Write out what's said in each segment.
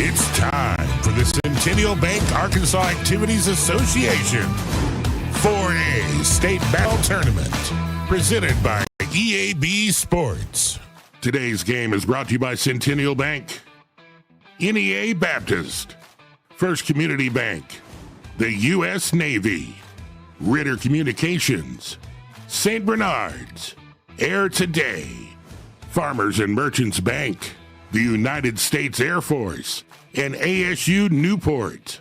It's time for the Centennial Bank Arkansas Activities Association 4A State Battle Tournament, presented by EAB Sports. Today's game is brought to you by Centennial Bank, NEA Baptist, First Community Bank, the U.S. Navy, Ritter Communications, St. Bernard's, Air Today, Farmers and Merchants Bank, the United States Air Force, and ASU Newport.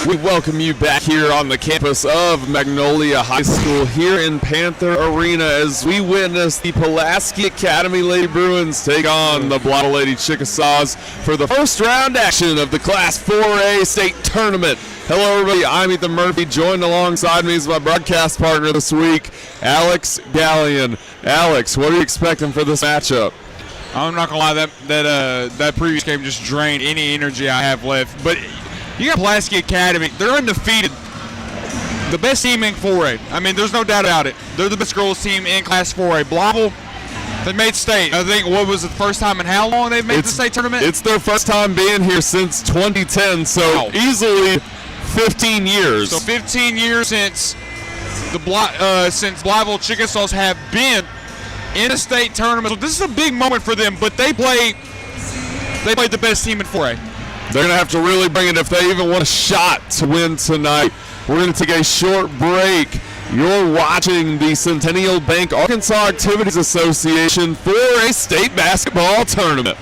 We welcome you back here on the campus of Magnolia High School here in Panther Arena as we witness the Pulaski Academy Lady Bruins take on the Blytheville Lady Chickasaws for the first round action of the Class 4A state tournament. Hello everybody, I'm Ethan Murphy, joined alongside me is my broadcast partner this week, Alex Gallion. Alex, what are you expecting for this matchup? I'm not gonna lie, that previous game just drained any energy I have left. But you got Pulaski Academy, they're undefeated. The best team in 4A. I mean, there's no doubt about it. They're the best girls team in Class 4A. Blytheville, they made state. I think, what was it, the first time in how long they've made the state tournament? It's their first time being here since 2010, so wow. Easily 15 years. So 15 years since Blytheville Chickasaws have been in a state tournament. So this is a big moment for them, but they played the best team in 4A. They're going to have to really bring it if they even want a shot to win tonight. We're going to take a short break. You're watching the Centennial Bank Arkansas Activities Association 4A state basketball tournament.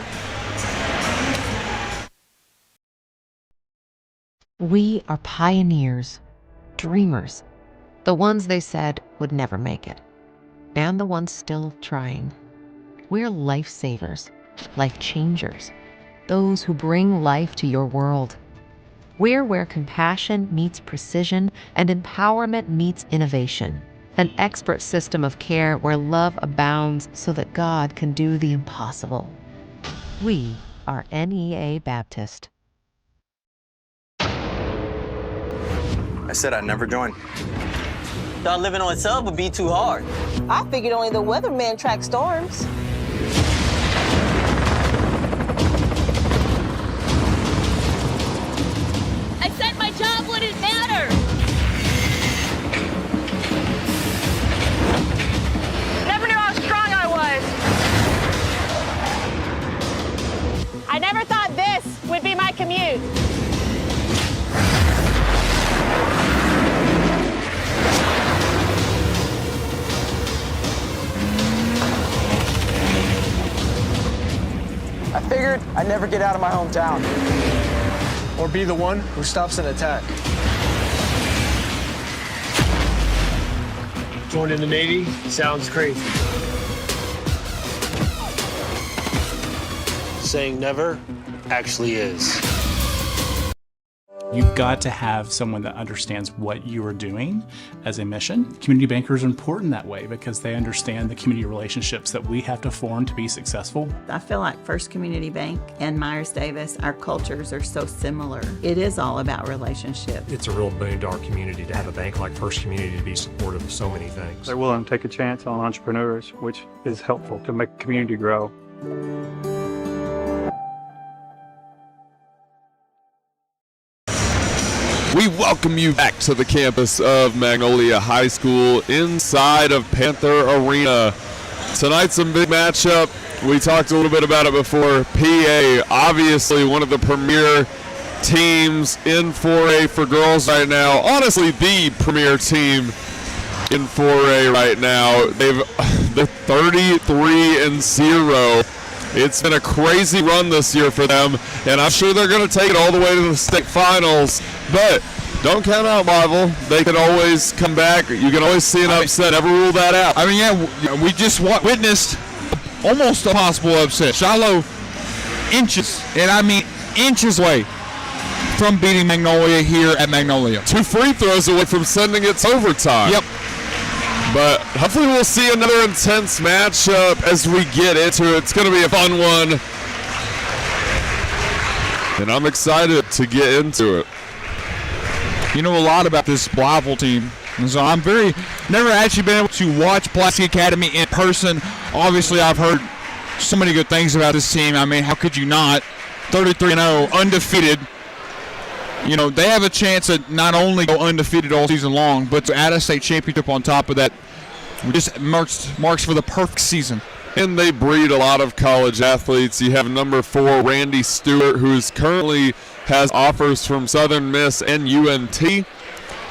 We are pioneers, dreamers, the ones they said would never make it, and the ones still trying. We're lifesavers, life changers, those who bring life to your world. We're where compassion meets precision and empowerment meets innovation, an expert system of care where love abounds so that God can do the impossible. We are NEA Baptist. I said I'd never join. Thought living on sub would be too hard. I figured only the weatherman tracks storms. I said my job wouldn't matter. Never knew how strong I was. I never thought this would be my commute. I figured I'd never get out of my hometown. Or be the one who stops an attack. Joining the Navy sounds crazy. Saying never actually is. You've got to have someone that understands what you are doing as a mission. Community bankers are important that way because they understand the community relationships that we have to form to be successful. I feel like First Community Bank and Myers-Davis, our cultures are so similar. It is all about relationship. It's a real boon to our community to have a bank like First Community to be supportive of so many things. They're willing to take a chance on entrepreneurs, which is helpful to make the community grow. We welcome you back to the campus of Magnolia High School inside of Panther Arena. Tonight's a big matchup. We talked a little bit about it before. PA, obviously one of the premier teams in 4A for girls right now. Honestly, the premier team in 4A right now. They're 33-0. It's been a crazy run this year for them, and I'm sure they're going to take it all the way to the state finals. But don't count out Blytheville. They can always come back. You can always see an upset. Never rule that out. I mean, yeah, we just witnessed almost a possible upset. Shiloh inches, and I mean inches away from beating Magnolia here at Magnolia. 2 free throws away from sending it to overtime. Yep. But hopefully we'll see another intense matchup as we get into it. It's going to be a fun one. And I'm excited to get into it. You know a lot about this Blytheville team. And so I'm never actually been able to watch Pulaski Academy in person. Obviously, I've heard so many good things about this team. I mean, how could you not? 33-0, undefeated. You know, they have a chance to not only go undefeated all season long, but to add a state championship on top of that. Just marks for the perfect season. And they breed a lot of college athletes. You have number 4, Randy Stewart, who's currently has offers from Southern Miss and UNT.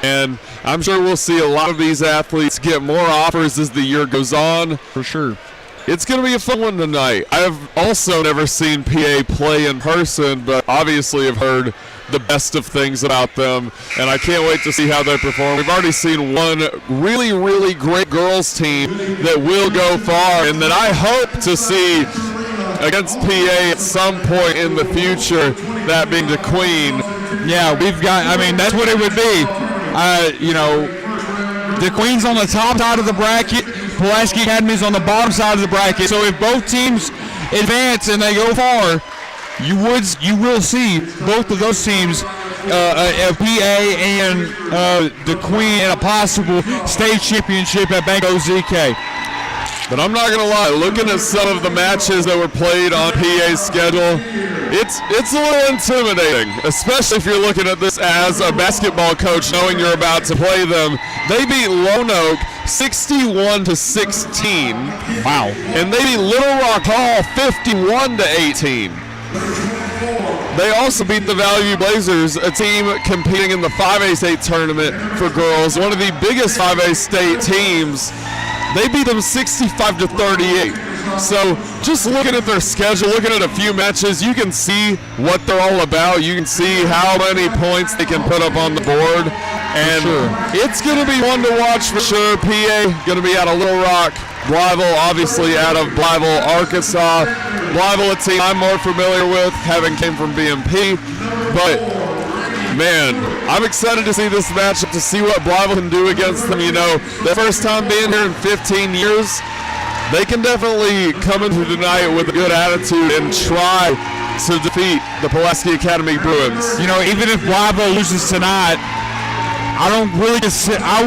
And I'm sure we'll see a lot of these athletes get more offers as the year goes on. For sure. It's going to be a fun one tonight. I've also never seen PA play in person, but obviously have heard the best of things about them, and I can't wait to see how they perform. We've already seen one really, really great girls team that will go far and that I hope to see against PA at some point in the future, that being the Queen. Yeah, that's what it would be. The Queen's on the top side of the bracket, Pulaski Academy's on the bottom side of the bracket, so if both teams advance and they go far, you will see both of those teams, PA and the Queen, in a possible state championship at Banco ZK. But I'm not gonna lie, looking at some of the matches that were played on PA's schedule, it's a little intimidating, especially if you're looking at this as a basketball coach, knowing you're about to play them. They beat Lone Oak 61-16. Wow. And they beat Little Rock Hall 51-18. They also beat the Valley Blazers, a team competing in the 5A state tournament for girls, one of the biggest 5A state teams. They beat them 65-38. So just looking at their schedule, looking at a few matches, you can see what they're all about. You can see how many points they can put up on the board. And it's going to be one to watch for sure. PA going to be out of Little Rock. Blytheville, obviously, out of Blytheville, Arkansas. Blytheville, a team I'm more familiar with, having came from BMP. But, man, I'm excited to see this matchup, to see what Blytheville can do against them. You know, their first time being here in 15 years, they can definitely come into tonight with a good attitude and try to defeat the Pulaski Academy Bruins. You know, even if Blytheville loses tonight, I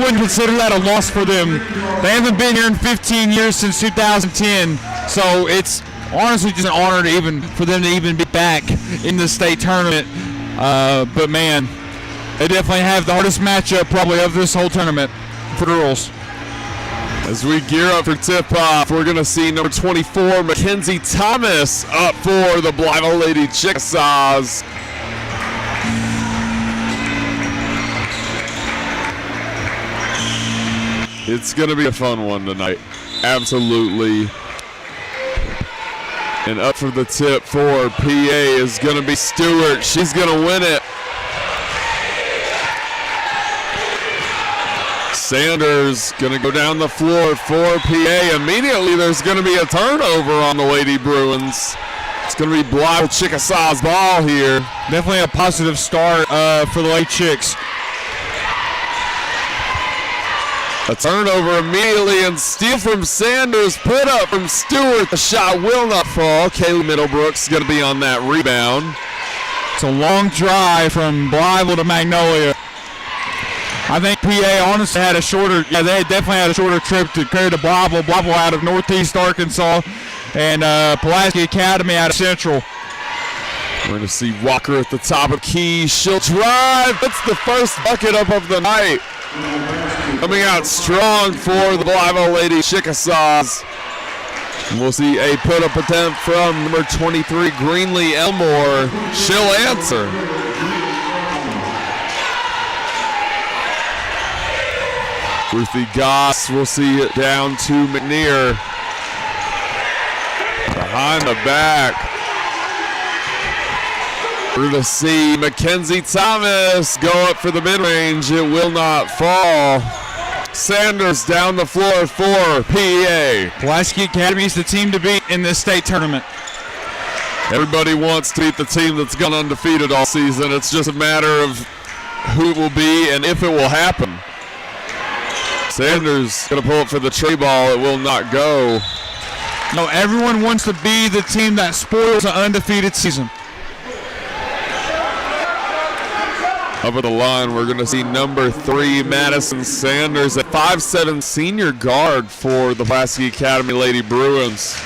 wouldn't consider that a loss for them. They haven't been here in 15 years since 2010, so it's honestly just an honor for them to even be back in the state tournament. But man, they definitely have the hardest matchup probably of this whole tournament for girls. As we gear up for tip-off, we're going to see number 24, Mackenzie Thomas, up for the Blytheville Lady Chickasaws. It's going to be a fun one tonight. Absolutely. And up for the tip for PA is going to be Stewart. She's going to win it. Sanders going to go down the floor for PA. Immediately there's going to be a turnover on the Lady Bruins. It's going to be Blytheville Chickasaws ball here. Definitely a positive start for the Lady Chicks. A turnover immediately and steal from Sanders. Put up from Stewart. The shot will not fall. Kaylee Middlebrooks going to be on that rebound. It's a long drive from Blytheville to Magnolia. I think PA honestly had they definitely had a shorter trip to carry to Blytheville. Blytheville out of Northeast Arkansas and Pulaski Academy out of Central. We're going to see Walker at the top of key. She'll drive. That's the first bucket up of the night. Coming out strong for the Blytheville Lady Chickasaws. And we'll see a put-up attempt from number 23, Greenlee Elmore. She'll answer. Ruthie Goss, we'll see it down to McNear. Behind the back. We're going to see Mackenzie Thomas go up for the mid-range. It will not fall. Sanders down the floor for PA. Pulaski Academy is the team to beat in this state tournament. Everybody wants to beat the team that's gone undefeated all season. It's just a matter of who it will be and if it will happen. Sanders going to pull it for the tree ball. It will not go. No, everyone wants to be the team that spoils an undefeated season. Over the line, we're going to see number 3, Madison Sanders, a 5'7" senior guard for the Pulaski Academy Lady Bruins.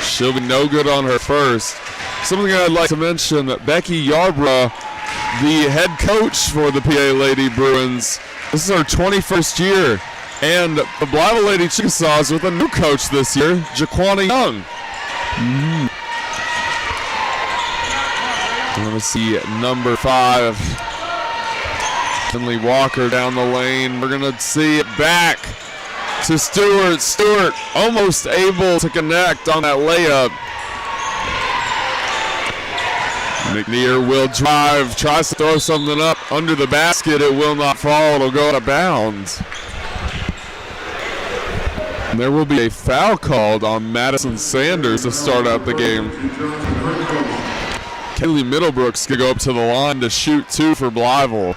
She'll be no good on her first. Something I'd like to mention, Becky Yarbrough, the head coach for the PA Lady Bruins, this is her 21st year. And the Blytheville Lady Chickasaws with a new coach this year, Jaquana Young. We're going to see number 5, Finley Walker down the lane. We're going to see it back to Stewart. Stewart almost able to connect on that layup. McNear will drive, tries to throw something up under the basket. It will not fall. It'll go out of bounds. And there will be a foul called on Madison Sanders to start out the game. Kaylee Middlebrooks could go up to the line to shoot 2 for Blytheville.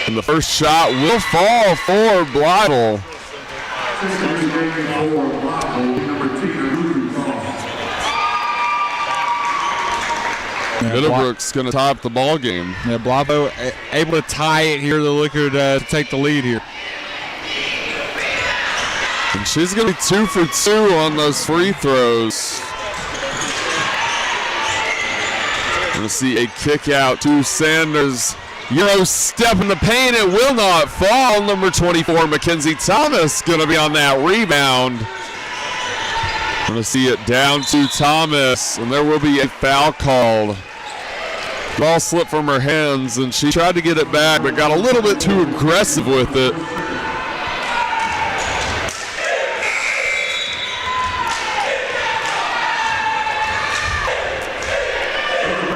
And the first shot will fall for Blytheville. Middlebrooks going to top the ball game. Yeah, Blytheville able to tie it here. They're looking to take the lead here. And she's going to be 2 for 2 on those free throws. Going to see a kick out to Sanders. Euro step in the paint. It will not fall. Number 24, Mackenzie Thomas, going to be on that rebound. Going to see it down to Thomas, and there will be a foul called. Ball slipped from her hands, and she tried to get it back, but got a little bit too aggressive with it.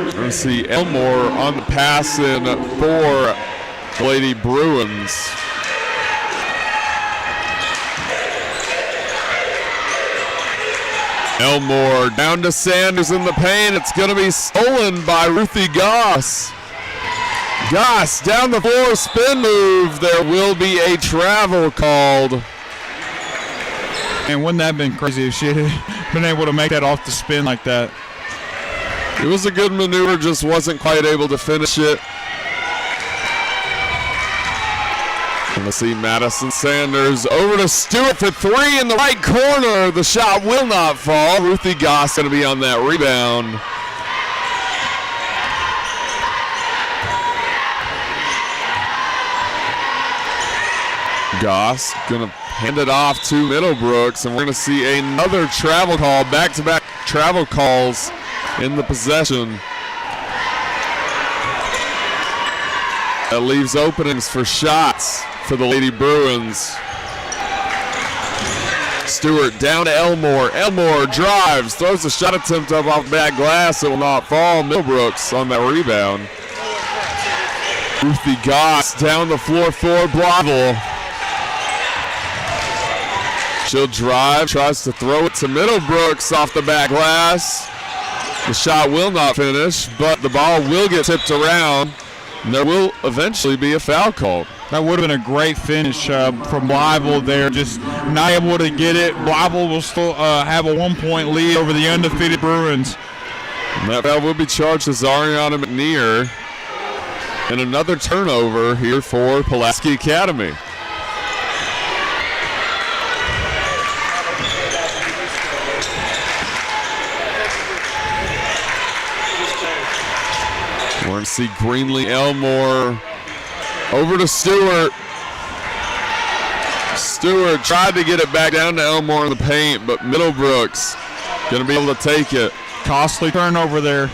We're going to see Elmore on the pass in for Lady Bruins. Elmore down to Sanders in the paint. It's going to be stolen by Ruthie Goss. Goss down the floor, spin move. There will be a travel called. And wouldn't that have been crazy if she had been able to make that off the spin like that? It was a good maneuver, just wasn't quite able to finish it. Going to see Madison Sanders over to Stewart for 3 in the right corner. The shot will not fall. Ruthie Goss going to be on that rebound. Goss going to hand it off to Middlebrooks, and we're going to see another travel call, back-to-back travel calls in the possession. That leaves openings for shots for the Lady Bruins. Stewart down to Elmore. Elmore drives, throws a shot attempt up off back glass. It will not fall. Middlebrooks on that rebound. Ruthie Goss down the floor for Blytheville. She'll drive, tries to throw it to Middlebrooks off the back glass. The shot will not finish, but the ball will get tipped around. And there will eventually be a foul call. That would have been a great finish from Blytheville there. Just not able to get it. Blytheville will still have a 1-point lead over the undefeated Bruins. And that foul will be charged to Zariana McNear. And another turnover here for Pulaski Academy. We're going to see Greenlee Elmore over to Stewart. Stewart tried to get it back down to Elmore in the paint, but Middlebrooks going to be able to take it. Costly turnover there.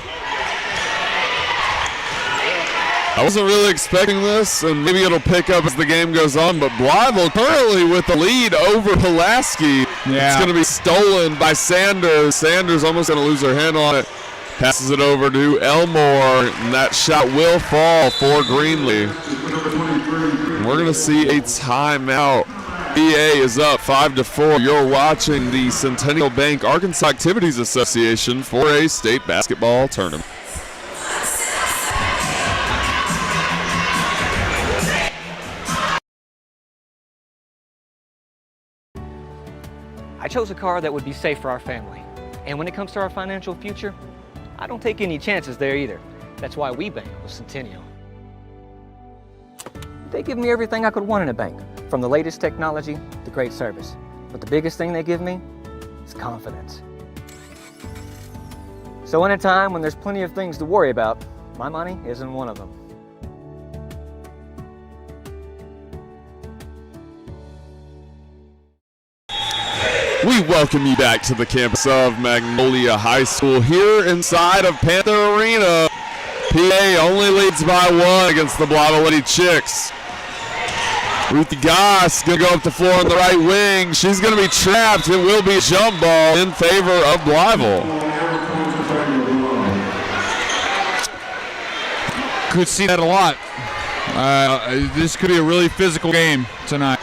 I wasn't really expecting this, and maybe it'll pick up as the game goes on, but Blytheville currently with the lead over Pulaski. Yeah. It's going to be stolen by Sanders. Sanders almost going to lose her handle on it. Passes it over to Elmore, and that shot will fall for Greenlee. And we're going to see a timeout. PA is up 5-4. You're watching the Centennial Bank Arkansas Activities Association 4A State Basketball Tournament. I chose a car that would be safe for our family. And when it comes to our financial future, I don't take any chances there either. That's why we bank with Centennial. They give me everything I could want in a bank, from the latest technology to great service. But the biggest thing they give me is confidence. So in a time when there's plenty of things to worry about, my money isn't one of them. We welcome you back to the campus of Magnolia High School here inside of Panther Arena. PA only leads by 1 against the Blytheville Lady Chicks. Ruthie Goss going to go up the floor on the right wing. She's going to be trapped. It will be a jump ball in favor of Blytheville. Could see that a lot. This could be a really physical game tonight.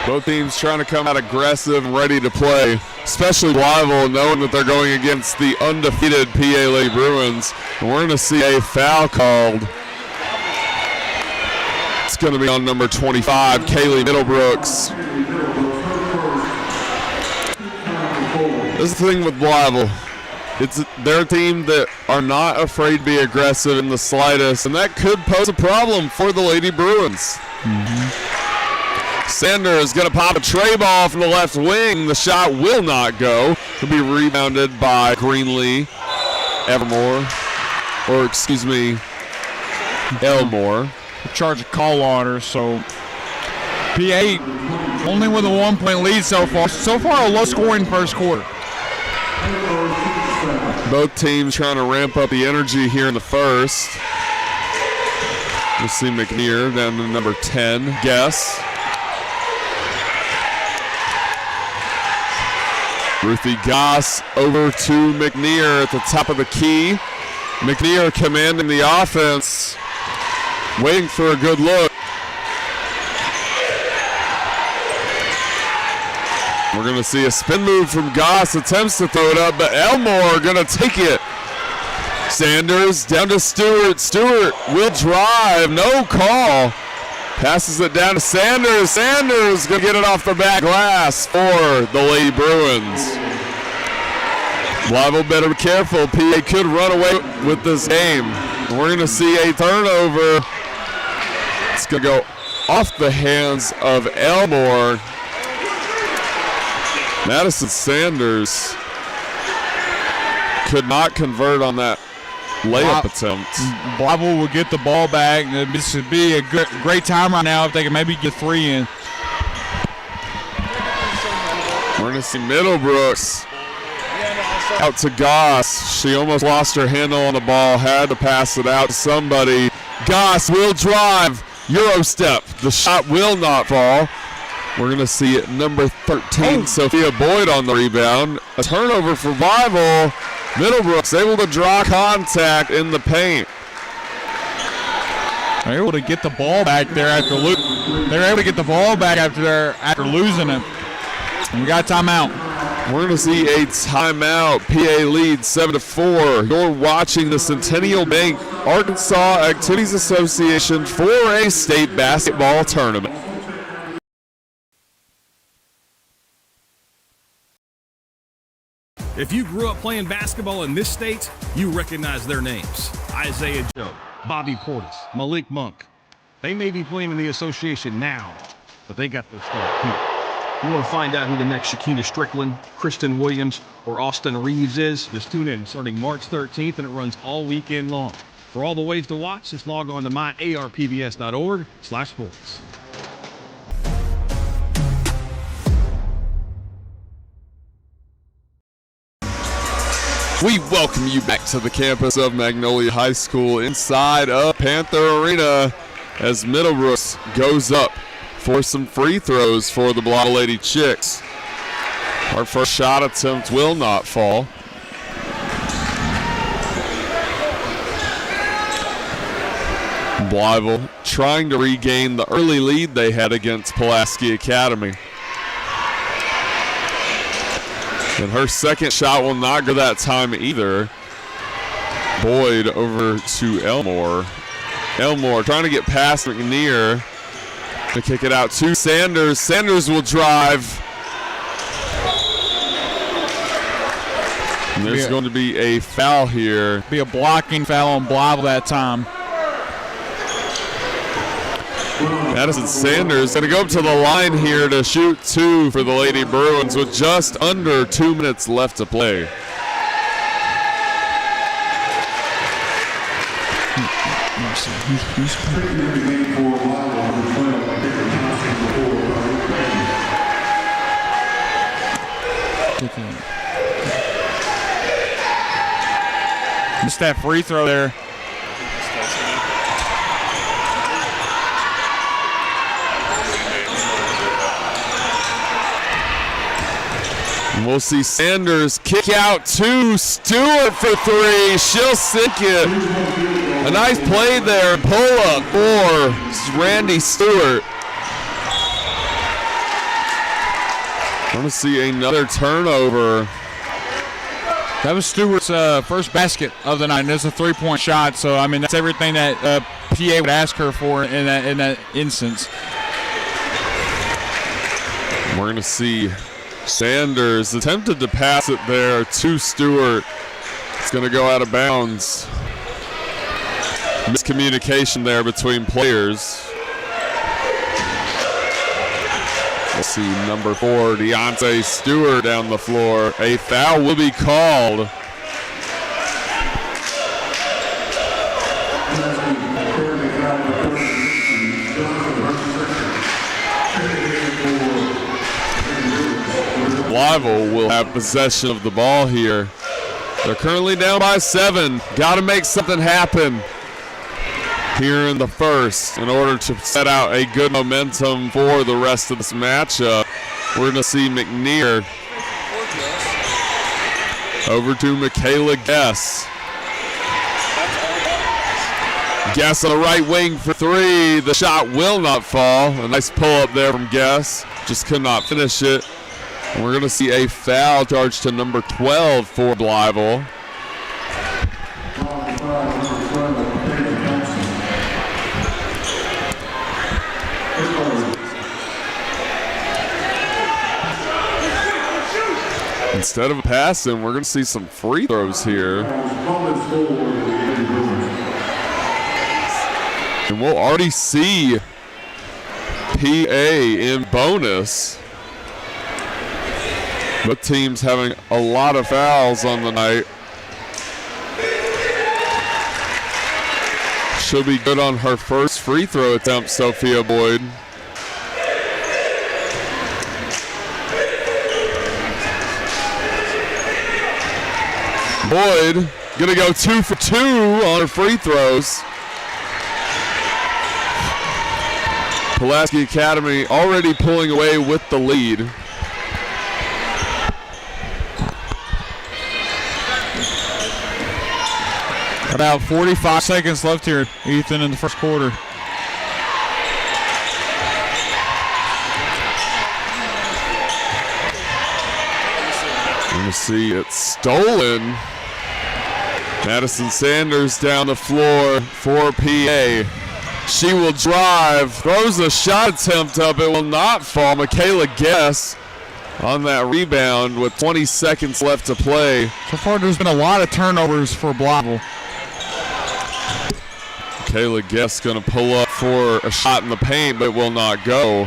Both teams trying to come out aggressive and ready to play, especially Blytheville, knowing that they're going against the undefeated PA Lady Bruins. And we're going to see a foul called. It's going to be on number 25, Kaylee Middlebrooks. This is the thing with Blytheville. They're a team that are not afraid to be aggressive in the slightest, and that could pose a problem for the Lady Bruins. Sanders is going to pop a tray ball from the left wing. The shot will not go. It'll be rebounded by Elmore. Charge a call on her, so PA only with a 1-point lead so far. So far, a low-scoring first quarter. Both teams trying to ramp up the energy here in the first. We'll see McNear down to number 10, Guess. Ruthie Goss over to McNear at the top of the key. McNear commanding the offense, waiting for a good look. We're going to see a spin move from Goss, attempts to throw it up, but Elmore going to take it. Sanders down to Stewart. Stewart will drive, no call. Passes it down to Sanders. Sanders going to get it off the back glass for the Lady Bruins. Blytheville better be careful. PA could run away with this game. We're going to see a turnover. It's going to go off the hands of Elmore. Madison Sanders could not convert on that layup attempt. Blytheville will get the ball back. This would be a great time right now if they can maybe get 3 in. We're going to see Middlebrooks out to Goss. She almost lost her handle on the ball, had to pass it out to somebody. Goss will drive, Euro step. The shot will not fall. We're going to see it number 13, Sophia Boyd on the rebound. A turnover for Blytheville. Middlebrooks able to draw contact in the paint. They're able to get the ball back there after after losing it. And we got a timeout. We're going to see a timeout. PA leads 7-4. You're watching the Centennial Bank Arkansas Activities Association 4A State Basketball Tournament. If you grew up playing basketball in this state, you recognize their names. Isaiah Joe, Bobby Portis, Malik Monk. They may be playing in the association now, but they got their start here. You want to find out who the next Shakina Strickland, Kristen Williams, or Austin Reeves is? Just tune in starting March 13th, and it runs all weekend long. For all the ways to watch, just log on to myarpbs.org/sports. We welcome you back to the campus of Magnolia High School inside of Panther Arena as Middlebrooks goes up for some free throws for the Blytheville Lady Chicks. Our first shot attempt will not fall. Blytheville trying to regain the early lead they had against Pulaski Academy. And her second shot will not go that time either. Boyd over to Elmore. Elmore trying to get past McNear to kick it out to Sanders. Sanders will drive. And there's going to be a foul here. Be a blocking foul on Blytheville that time. Madison Sanders going to go up to the line here to shoot 2 for the Lady Bruins with just under 2 minutes left to play. Missed that free throw there. And we'll see Sanders kick out to Stewart for 3. She'll sink it. A nice play there. Pull up for Randy Stewart. Want to see another turnover. That was Stewart's first basket of the night, and it's a three-point shot. So I mean, that's everything that PA would ask her for in that instance. We're going to see Sanders attempted to pass it there to Stewart. It's going to go out of bounds. Miscommunication there between players. We'll see number 4, Deontay Stewart down the floor. A foul will be called. Blytheville will have possession of the ball here. They're currently down by 7. Got to make something happen here in the first in order to set out a good momentum for the rest of this matchup. We're going to see McNear over to Michaela Guess. Guess on the right wing for 3. The shot will not fall. A nice pull up there from Guess. Just could not finish it. And we're going to see a foul charged to number 12 for Blytheville. Instead of passing, we're going to see some free throws here. And we'll already see PA in bonus. Both teams having a lot of fouls on the night. She'll be good on her first free throw attempt, Sophia Boyd. Boyd gonna go 2 for 2 on her free throws. Pulaski Academy already pulling away with the lead. About 45 seconds left here, Ethan, in the first quarter. We're going to see it stolen. Madison Sanders down the floor for PA. She will drive, throws a shot attempt up. It will not fall. Michaela Guess on that rebound with 20 seconds left to play. So far, there's been a lot of turnovers for Blytheville. Michaela Guess going to pull up for a shot in the paint, but it will not go.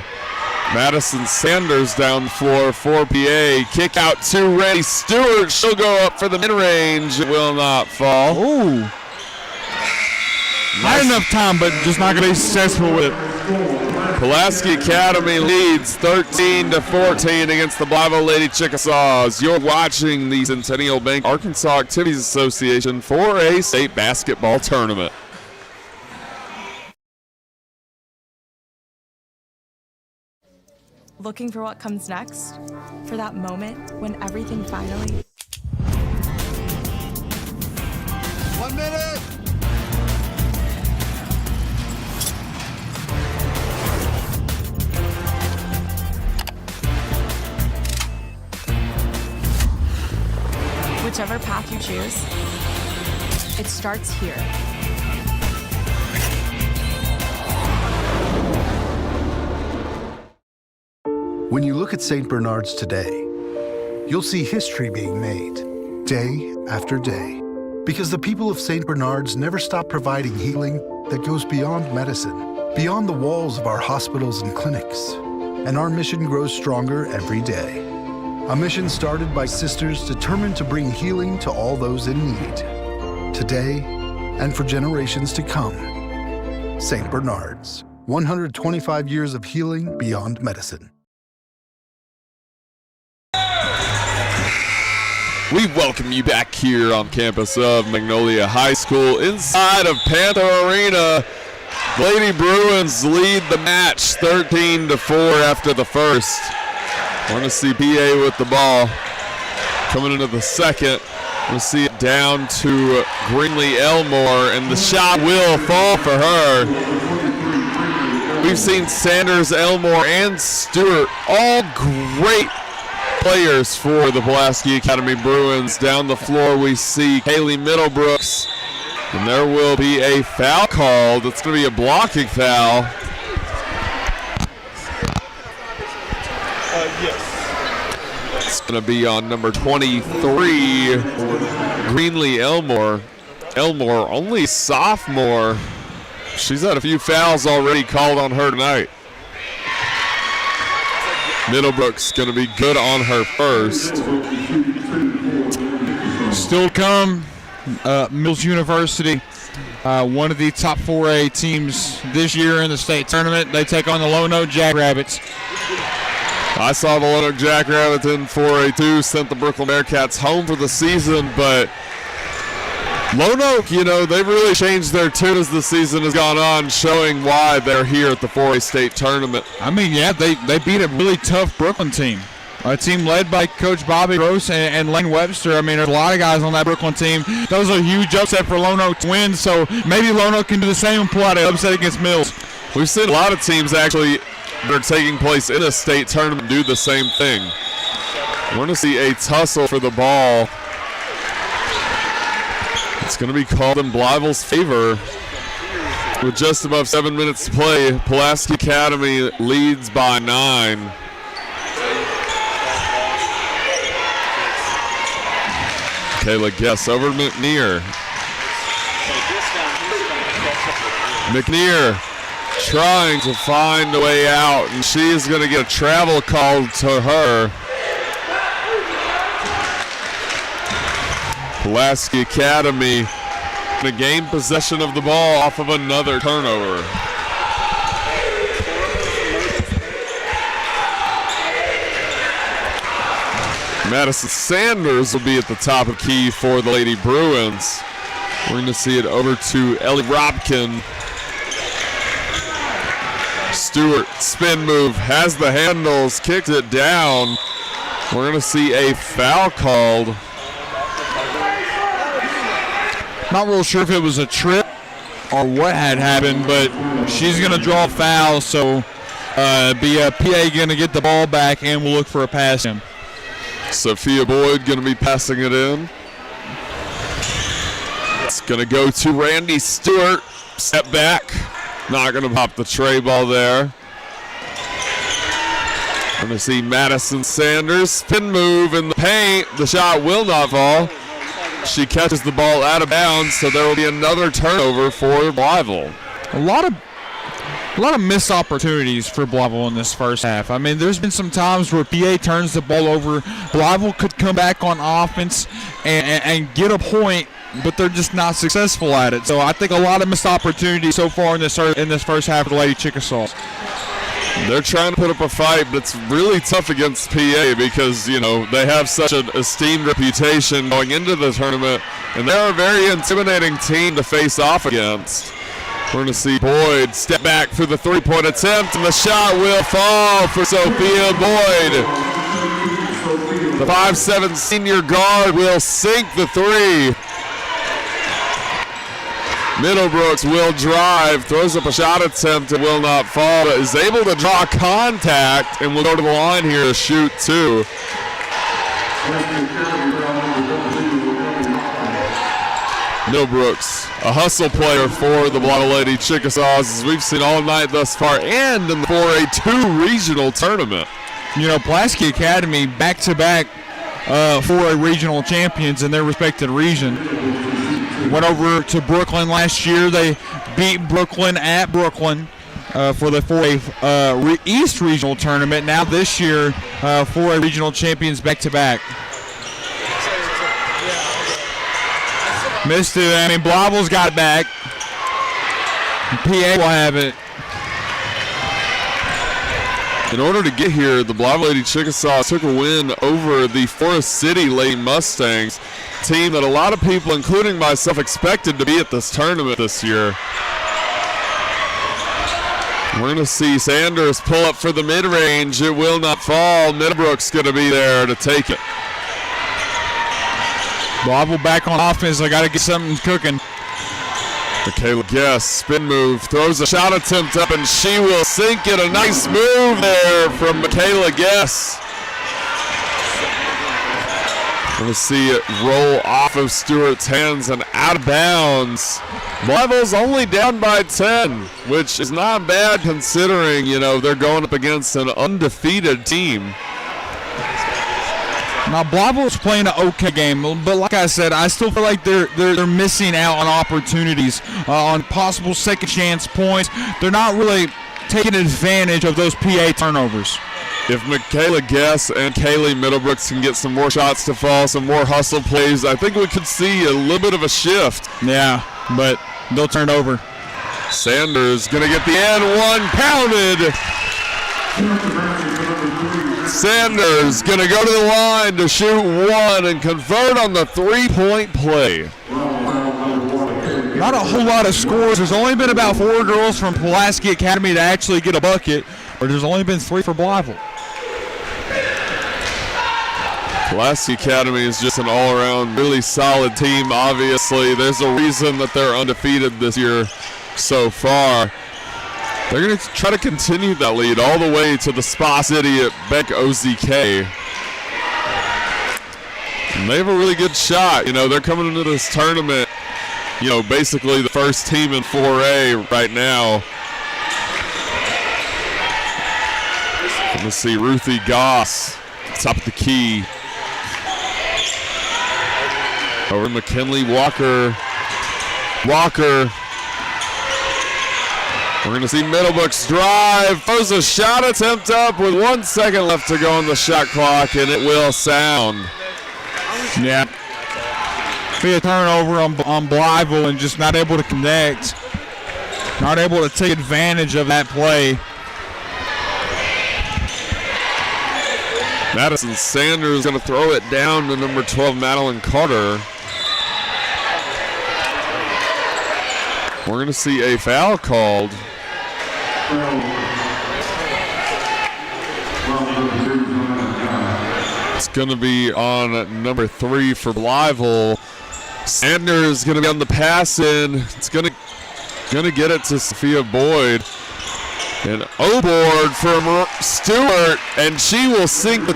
Madison Sanders down the floor for PA. Kick out to Randy Stewart. She'll go up for the mid-range. It will not fall. Ooh. Not enough time, but just not going to be successful with it. Pulaski Academy leads 13-14 against the Blytheville Lady Chickasaws. You're watching the Centennial Bank Arkansas Activities Association 4A State Basketball Tournament. Looking for what comes next? For that moment when everything finally... 1 minute! Whichever path you choose, it starts here. When you look at St. Bernard's today, you'll see history being made, day after day. Because the people of St. Bernard's never stop providing healing that goes beyond medicine, beyond the walls of our hospitals and clinics. And our mission grows stronger every day. A mission started by sisters determined to bring healing to all those in need. Today, and for generations to come. St. Bernard's, 125 years of healing beyond medicine. We welcome you back here on campus of Magnolia High School inside of Panther Arena. Lady Bruins lead the match 13-4 after the first. We're going to see PA with the ball coming into the second. We'll see it down to Greenlee Elmore, and the shot will fall for her. We've seen Sanders, Elmore, and Stewart, all great players for the Pulaski Academy Bruins. Down the floor we see Haley Middlebrooks, and there will be a foul called. It's going to be a blocking foul. Yes. It's going to be on number 23, Greenlee Elmore. Elmore, only sophomore. She's had a few fouls already called on her tonight. Middlebrooks going to be good on her first. Still to come, Mills University, one of the top 4A teams this year in the state tournament. They take on the Lonoke Jackrabbits. I saw the Lonoke Jackrabbits in 4A2, sent the Brooklyn Bearcats home for the season, but Lonoke, you know, they've really changed their tune as the season has gone on, showing why they're here at the 4A state tournament. I mean, yeah, they beat a really tough Brooklyn team. A team led by Coach Bobby Gross and Lane Webster. I mean, there's a lot of guys on that Brooklyn team. That was a huge upset for Lonoke to win, so maybe Lonoke can do the same and pull out an upset against Mills. We've seen a lot of teams actually that are taking place in a state tournament do the same thing. We're going to see a tussle for the ball. It's going to be called in Blytheville's favor. With just above 7 minutes to play, Pulaski Academy leads by 9. Kayla Guess over to McNear. McNear trying to find a way out, and she is going to get a travel called to her. Pulaski Academy to gain possession of the ball off of another turnover. Madison Sanders will be at the top of the key for the Lady Bruins. We're going to see it over to Ellie Robkin. Stewart, spin move, has the handles, kicked it down. We're going to see a foul called. Not real sure if it was a trip or what had happened, but she's going to draw a foul, so be a PA going to get the ball back, and we'll look for a pass in. Sophia Boyd going to be passing it in. It's going to go to Randy Stewart. Step back. Not going to pop the tray ball there. Going to see Madison Sanders. Spin move in the paint. The shot will not fall. She catches the ball out of bounds, so there will be another turnover for Blytheville. A lot of missed opportunities for Blytheville in this first half. I mean, there's been some times where PA turns the ball over. Blytheville could come back on offense and get a point, but they're just not successful at it. So I think a lot of missed opportunities so far in this first half of the Lady Chickasaws. They're trying to put up a fight, but it's really tough against PA because, you know, they have such an esteemed reputation going into the tournament, and they're a very intimidating team to face off against. We're going to see Boyd step back for the three-point attempt, and the shot will fall for Sophia Boyd. The 5'7" senior guard will sink the three. Middlebrooks will drive, throws up a shot attempt, it will not fall, but is able to draw contact and will go to the line here to shoot two. Middlebrooks, a hustle player for the Blytheville Lady Chickasaws, as we've seen all night thus far, and in the 4A2 regional tournament. You know, Pulaski Academy back-to-back for a regional champions in their respective region. Went over to Brooklyn last year. They beat Brooklyn at Brooklyn for the 4A East Regional Tournament. Now this year, 4A Regional Champions back-to-back. Missed it. I mean, Blytheville's got it back. PA will have it. In order to get here, the Blytheville Lady Chickasaw took a win over the Forest City Lady Mustangs, team that a lot of people, including myself, expected to be at this tournament this year. We're going to see Sanders pull up for the mid-range. It will not fall. Middlebrook's going to be there to take it. Blytheville back on offense. I got to get something cooking. Michaela Guess, spin move, throws a shot attempt up, and she will sink it. A nice move there from Michaela Guess. Going to see it roll off of Stewart's hands and out of bounds. Blytheville's only down by 10, which is not bad considering, you know, they're going up against an undefeated team. Now Blytheville's playing an okay game, but like I said, I still feel like they're missing out on opportunities, on possible second chance points. They're not really taking advantage of those PA turnovers. If Michaela Guess and Kaylee Middlebrooks can get some more shots to fall, some more hustle plays, I think we could see a little bit of a shift. Yeah, but they'll turn over. Sanders gonna get the end one pounded. Sanders gonna go to the line to shoot one and convert on the three-point play. Not a whole lot of scores. There's only been about 4 girls from Pulaski Academy to actually get a bucket, or there's only been 3 for Blytheville. Pulaski Academy is just an all-around really solid team, obviously. There's a reason that they're undefeated this year so far. They're going to try to continue that lead all the way to the Spa City at Beck OZK. And they have a really good shot. You know, they're coming into this tournament, you know, basically the first team in 4A right now. Let's see, Ruthie Goss, top of the key. Over McKinley Walker. We're going to see Middlebrook's drive. Throws a shot attempt up with 1 second left to go on the shot clock, and it will sound. Yeah. Be a turnover on Blytheville and just not able to connect. Not able to take advantage of that play. Madison Sanders going to throw it down to number 12, Madeline Carter. We're going to see a foul called. It's going to be on number 3 for Blytheville. Sanders going to be on the pass in. It's going to get it to Sophia Boyd. And O-board from Stewart, and she will sink the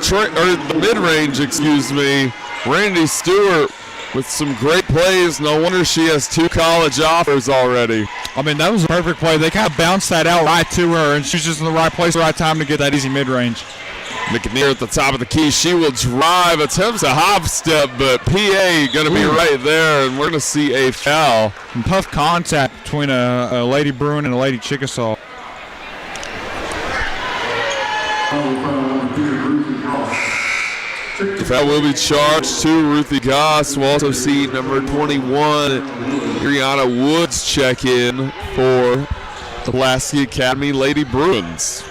mid-range, excuse me. Randy Stewart with some great plays. No wonder she has 2 college offers already. I mean, that was a perfect play. They kind of bounced that out right to her, and she's just in the right place, the right time to get that easy mid-range. McNear at the top of the key. She will drive, attempts a hop step, but PA going to be right there, and we're going to see a foul. And tough contact between a Lady Bruin and a Lady Chickasaw. That will be charged to Ruthie Goss. We'll also see number 21, Brianna Woods, check in for the Pulaski Academy Lady Bruins.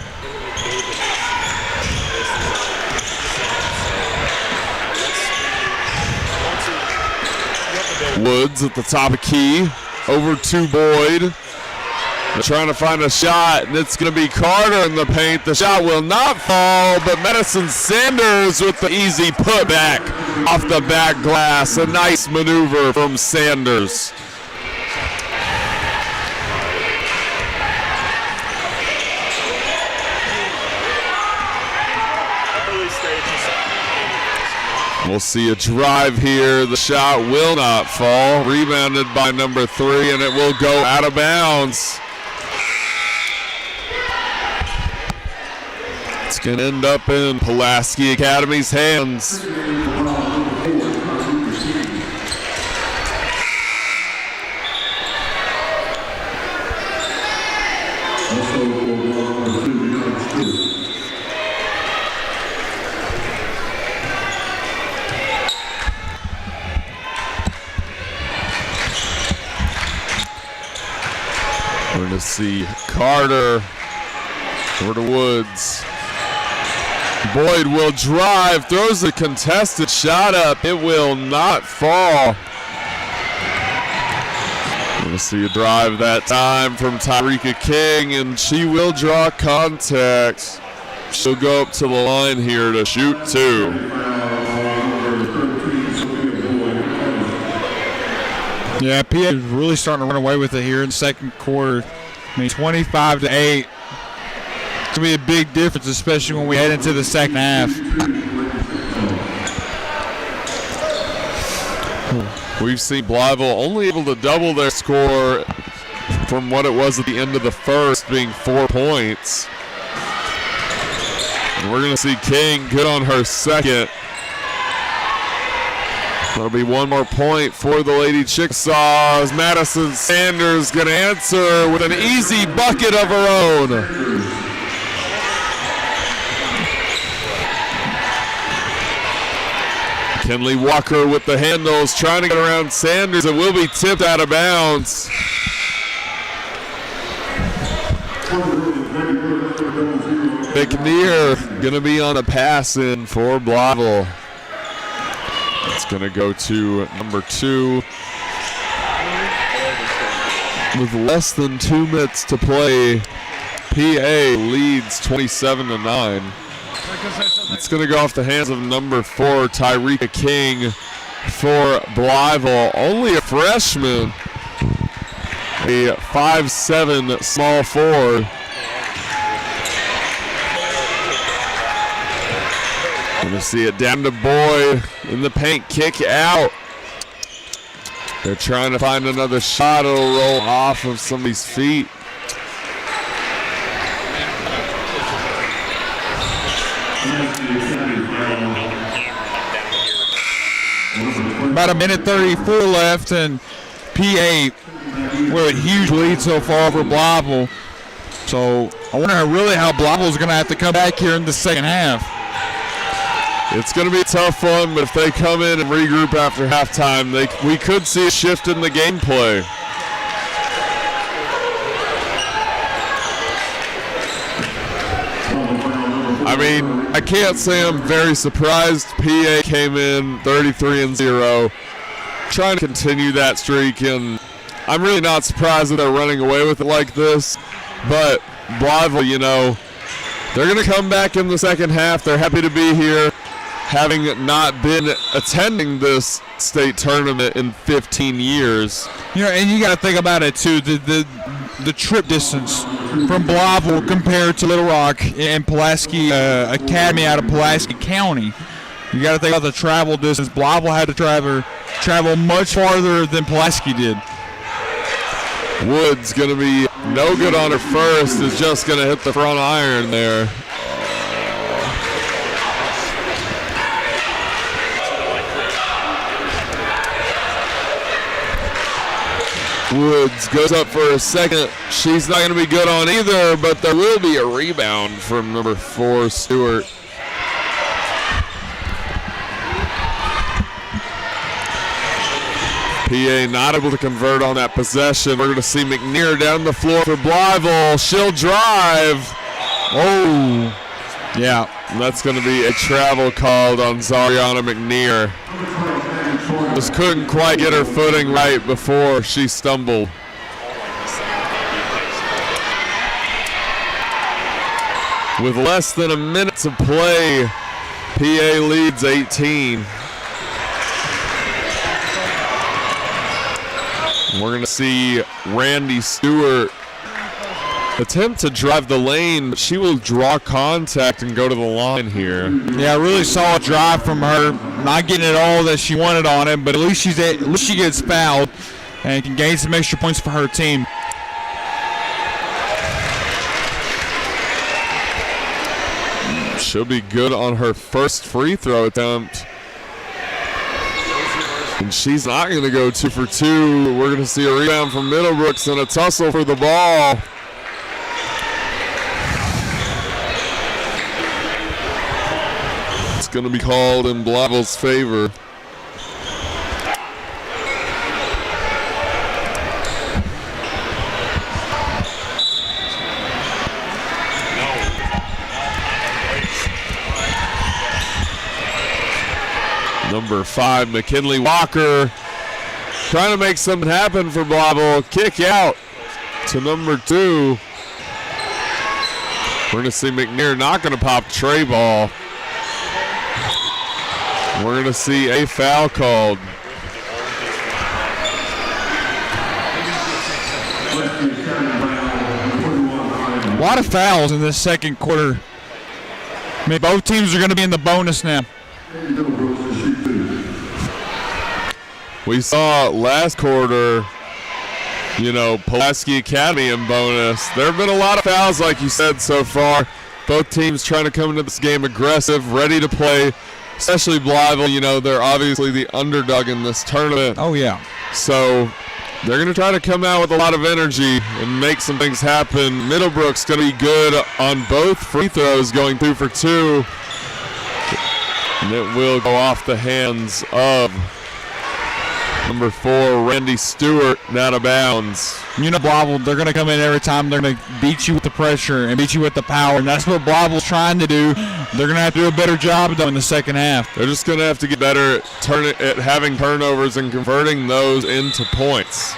Woods at the top of key, over to Boyd. They're trying to find a shot, and it's going to be Carter in the paint. The shot will not fall, but Madison Sanders with the easy putback off the back glass. A nice maneuver from Sanders. We'll see a drive here. The shot will not fall. Rebounded by number 3, and it will go out of bounds. It's going to end up in Pulaski Academy's hands. to see Carter over to Woods. Boyd will drive, throws a contested shot up. It will not fall. We'll see a drive that time from Tyreeka King, and she will draw contact. She'll go up to the line here to shoot 2. Yeah, PA is really starting to run away with it here in the second quarter. I mean, 25-8. It's going to be a big difference, especially when we head into the second half. We've seen Blytheville only able to double their score from what it was at the end of the first, being 4 points. And we're going to see King good on her second. That'll be 1 more point for the Lady Chickasaws. Madison Sanders going to answer with an easy bucket of her own. Kenley Walker with the handles, trying to get around Sanders. It will be tipped out of bounds. McNear going to be on a pass in for Blytheville. It's going to go to number 2. With less than 2 minutes to play, PA leads 27-9. It's going to go off the hands of number 4, Tyreeka King, for Blytheville. Only a freshman, a 5'7" small forward. Going to see it down to Boyd in the paint, kick out. They're trying to find another shot. It'll roll off of somebody's feet. About 1:34 left, and PA with a huge lead so far over Blytheville. So I wonder really how Blytheville's going to have to come back here in the second half. It's going to be a tough one, but if they come in and regroup after halftime, we could see a shift in the gameplay. I mean, I can't say I'm very surprised. PA came in 33-0, trying to continue that streak, and I'm really not surprised that they're running away with it like this. But Blytheville, you know, they're going to come back in the second half. They're happy to be here, having not been attending this state tournament in 15 years. You know, and you got to think about it too. The trip distance from Blytheville compared to Little Rock and Pulaski Academy out of Pulaski County. You got to think about the travel distance. Blytheville had to travel much farther than Pulaski did. Woods going to be no good on her first. Is just going to hit the front iron there. Woods goes up for a second. She's not going to be good on either, but there will be a rebound from number 4, Stewart. PA not able to convert on that possession. We're going to see McNear down the floor for Blytheville. She'll drive. Oh, yeah. That's going to be a travel called on Zariana McNear. Just couldn't quite get her footing right before she stumbled. With less than a minute to play, PA leads 18. We're going to see Randy Stewart attempt to drive the lane, but she will draw contact and go to the line here. Yeah, I really saw a drive from her. Not getting it all that she wanted on it, but at least she gets fouled and can gain some extra points for her team. She'll be good on her first free throw attempt. And she's not going to go 2 for 2. We're going to see a rebound from Middlebrooks and a tussle for the ball. It's going to be called in Blytheville's favor. Number 5, McKinley Walker, trying to make something happen for Blytheville. Kick out to number 2. We're going to see McNair not going to pop tray ball. We're going to see a foul called. A lot of fouls in this second quarter. I mean, both teams are going to be in the bonus now. We saw last quarter, Pulaski Academy in bonus. There have been a lot of fouls, like you said, so far. Both teams trying to come into this game aggressive, ready to play, especially Blytheville. They're obviously the underdog in this tournament. Oh, yeah. So they're going to try to come out with a lot of energy and make some things happen. Middlebrook's going to be good on both free throws, going 2 for 2. And it will go off the hands of number 4, Randy Stewart, and out of bounds. Blytheville, they're going to come in every time. They're going to beat you with the pressure and beat you with the power, and that's what Blytheville's trying to do. They're going to have to do a better job though in the second half. They're just going to have to get better at having turnovers and converting those into points.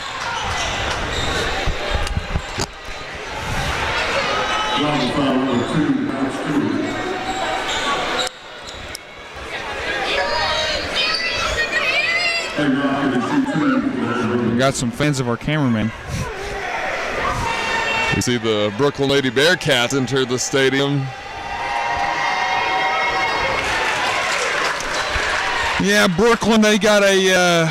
We got some fans of our cameraman. We see the Brooklyn Lady Bearcats enter the stadium. Yeah, Brooklyn, they got a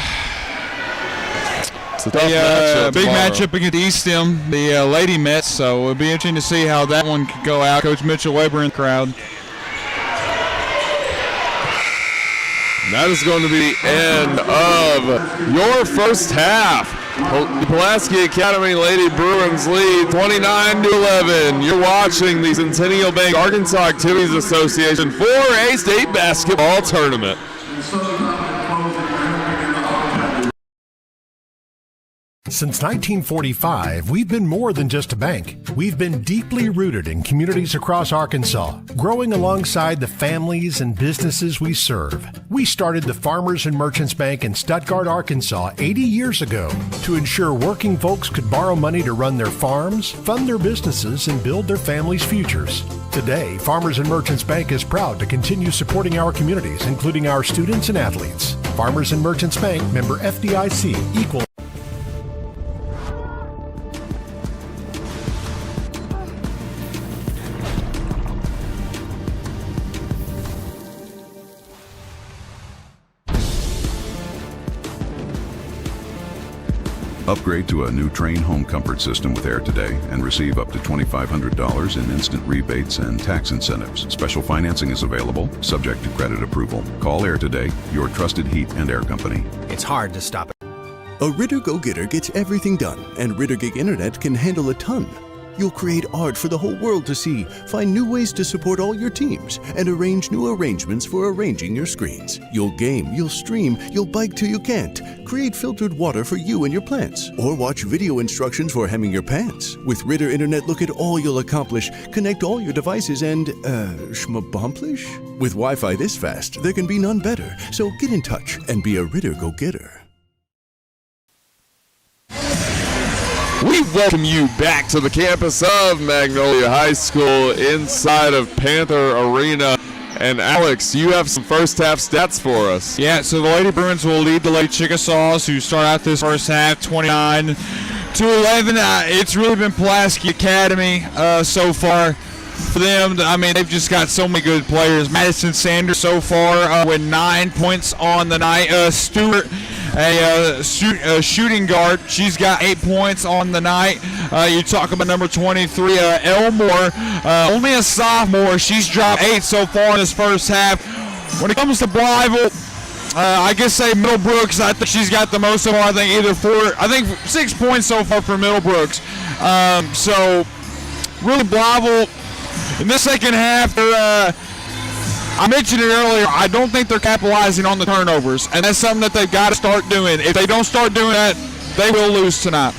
big matchup against East Stem, the Lady Mets, so it'll be interesting to see how that one could go out. Coach Mitchell Weber in the crowd. That is going to be the end of your first half. Pulaski Academy Lady Bruins lead 29-11. You're watching the Centennial Bank Arkansas Activities Association 4A State Basketball Tournament. Since 1945, we've been more than just a bank. We've been deeply rooted in communities across Arkansas, growing alongside the families and businesses we serve. We started the Farmers and Merchants Bank in Stuttgart, Arkansas 80 years ago to ensure working folks could borrow money to run their farms, fund their businesses, and build their families' futures. Today, Farmers and Merchants Bank is proud to continue supporting our communities, including our students and athletes. Farmers and Merchants Bank, member FDIC, equal. Upgrade to a new Train home comfort system with Air Today and receive up to $2,500 in instant rebates and tax incentives. Special financing is available, subject to credit approval. Call Air Today, your trusted heat and air company. It's hard to stop it. A Ritter Go-Getter gets everything done, and Ritter Gig Internet can handle a ton. You'll create art for the whole world to see, find new ways to support all your teams, and arrange new arrangements for arranging your screens. You'll game, you'll stream, you'll bike till you can't. Create filtered water for you and your plants, or watch video instructions for hemming your pants. With Ritter Internet, look at all you'll accomplish. Connect all your devices and, schmabomplish? With Wi-Fi this fast, there can be none better. So get in touch and be a Ritter Go-Getter. We welcome you back to the campus of Magnolia High School inside of Panther Arena. And Alex, you have some first half stats for us. Yeah, so the Lady Bruins will lead the Lady Chickasaws, who start out this first half 29-11. It's really been Pulaski Academy so far for them. I mean, they've just got so many good players. Madison Sanders so far with 9 points on the night. Stewart, a shooting guard, she's got 8 points on the night. You talk about number 23, Elmore, only a sophomore. She's dropped 8 so far in this first half. When it comes to Blytheville, I guess say Middlebrooks, I think she's got the most so far. I think 6 points so far for Middlebrooks. So really Blytheville in this second half, I mentioned it earlier, I don't think they're capitalizing on the turnovers, and that's something that they've got to start doing. If they don't start doing that, they will lose tonight.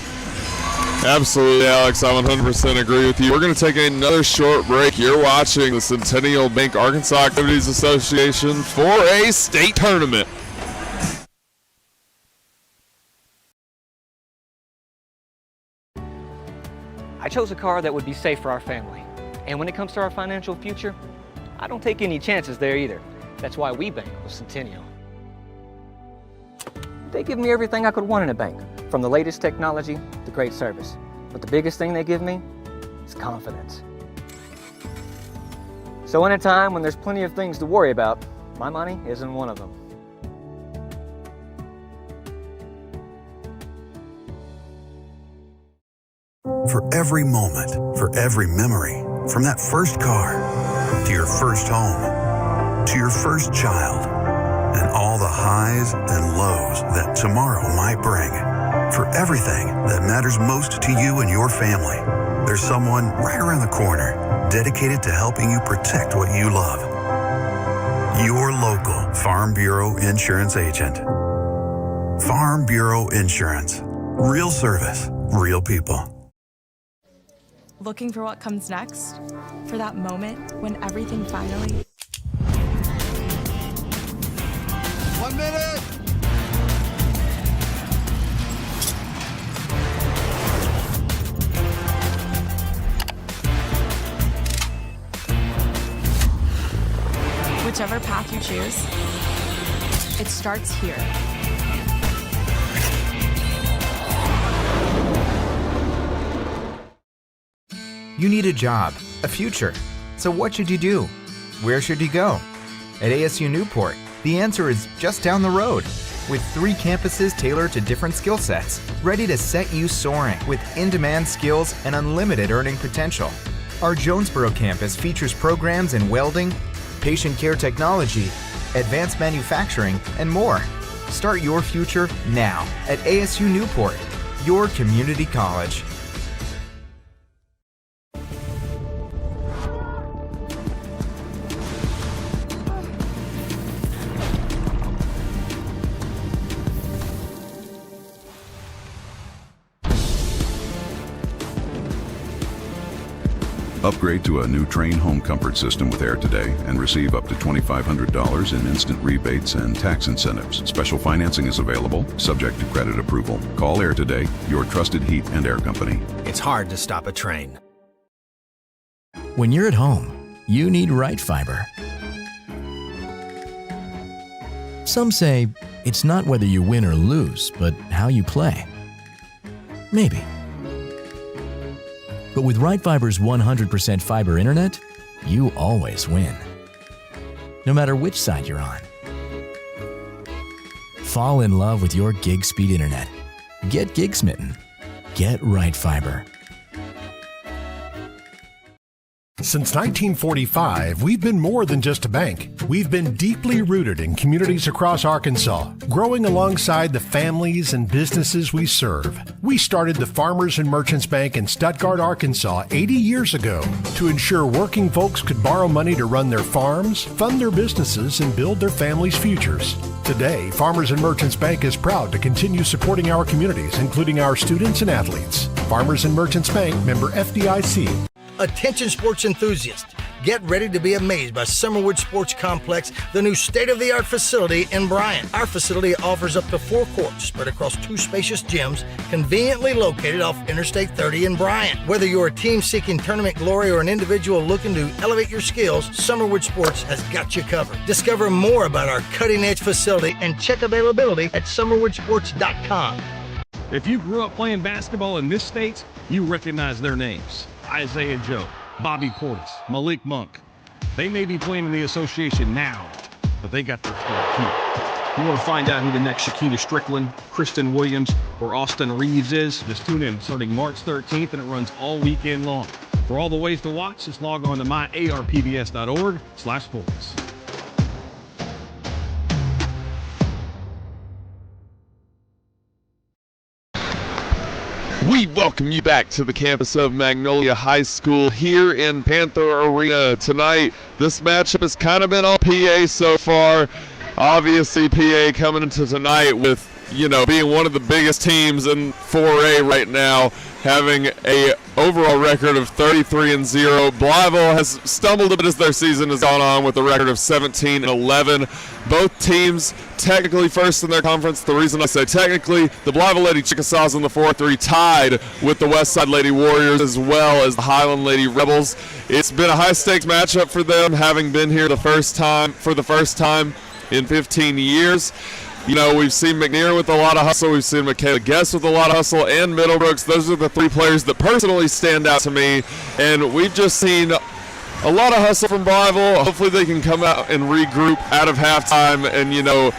Absolutely, Alex. I 100% agree with you. We're going to take another short break. You're watching the Centennial Bank Arkansas Activities Association 4A state tournament. I chose a car that would be safe for our family. And when it comes to our financial future, I don't take any chances there either. That's why we bank with Centennial. They give me everything I could want in a bank, from the latest technology to great service. But the biggest thing they give me is confidence. So in a time when there's plenty of things to worry about, my money isn't one of them. For every moment, for every memory, from that first car, to your first home, to your first child, and all the highs and lows that tomorrow might bring. For everything that matters most to you and your family, there's someone right around the corner dedicated to helping you protect what you love. Your local Farm Bureau Insurance agent. Farm Bureau Insurance. Real service, real people. Looking for what comes next? For that moment when everything finally... 1 minute! Whichever path you choose, it starts here. You need a job, a future. So what should you do? Where should you go? At ASU Newport, the answer is just down the road. With 3 campuses tailored to different skill sets, ready to set you soaring with in-demand skills and unlimited earning potential. Our Jonesboro campus features programs in welding, patient care technology, advanced manufacturing, and more. Start your future now at ASU Newport, your community college. Upgrade to a new Train home comfort system with Air today and receive up to $2,500 in instant rebates and tax incentives. Special financing is available, subject to credit approval. Call Air today, your trusted heat and air company. It's hard to stop a train. When you're at home, you need right fiber. Some say it's not whether you win or lose, but how you play. Maybe. But with Right Fiber's 100% fiber internet, you always win. No matter which side you're on. Fall in love with your gig speed internet. Get gig smitten. Get Right Fiber. Since 1945, we've been more than just a bank. We've been deeply rooted in communities across Arkansas, growing alongside the families and businesses we serve. We started the Farmers and Merchants Bank in Stuttgart, Arkansas 80 years ago to ensure working folks could borrow money to run their farms, fund their businesses, and build their families' futures. Today, Farmers and Merchants Bank is proud to continue supporting our communities, including our students and athletes. Farmers and Merchants Bank, member FDIC. Attention sports enthusiasts, get ready to be amazed by Summerwood Sports Complex, the new state-of-the-art facility in Bryant. Our facility offers up to 4 courts spread across 2 spacious gyms, conveniently located off Interstate 30 in Bryant. Whether you're a team seeking tournament glory or an individual looking to elevate your skills, Summerwood Sports has got you covered. Discover more about our cutting-edge facility and check availability at summerwoodsports.com. If you grew up playing basketball in this state, you recognize their names. Isaiah Joe, Bobby Portis, Malik Monk. They may be playing in the association now, but they got their start too. You want to find out who the next Shakita Strickland, Kristen Williams, or Austin Reeves is? Just tune in starting March 13th, and it runs all weekend long. For all the ways to watch, just log on to myarpbs.org/sports. We welcome you back to the campus of Magnolia High School here in Panther Arena tonight. This matchup has kind of been all PA so far. Obviously, PA coming into tonight with, being one of the biggest teams in 4A right now, having a overall record of 33-0. Blytheville has stumbled a bit as their season has gone on with a record of 17-11. Both teams technically first in their conference. The reason I say technically, the Blytheville Lady Chickasaws in the 4-3 tied with the Westside Lady Warriors as well as the Highland Lady Rebels. It's been a high-stakes matchup for them, having been here for the first time in 15 years. You know, we've seen McNear with a lot of hustle. We've seen Michaela Guest with a lot of hustle, and Middlebrooks. Those are the three players that personally stand out to me. And we've just seen a lot of hustle from Blytheville. Hopefully they can come out and regroup out of halftime and, you know,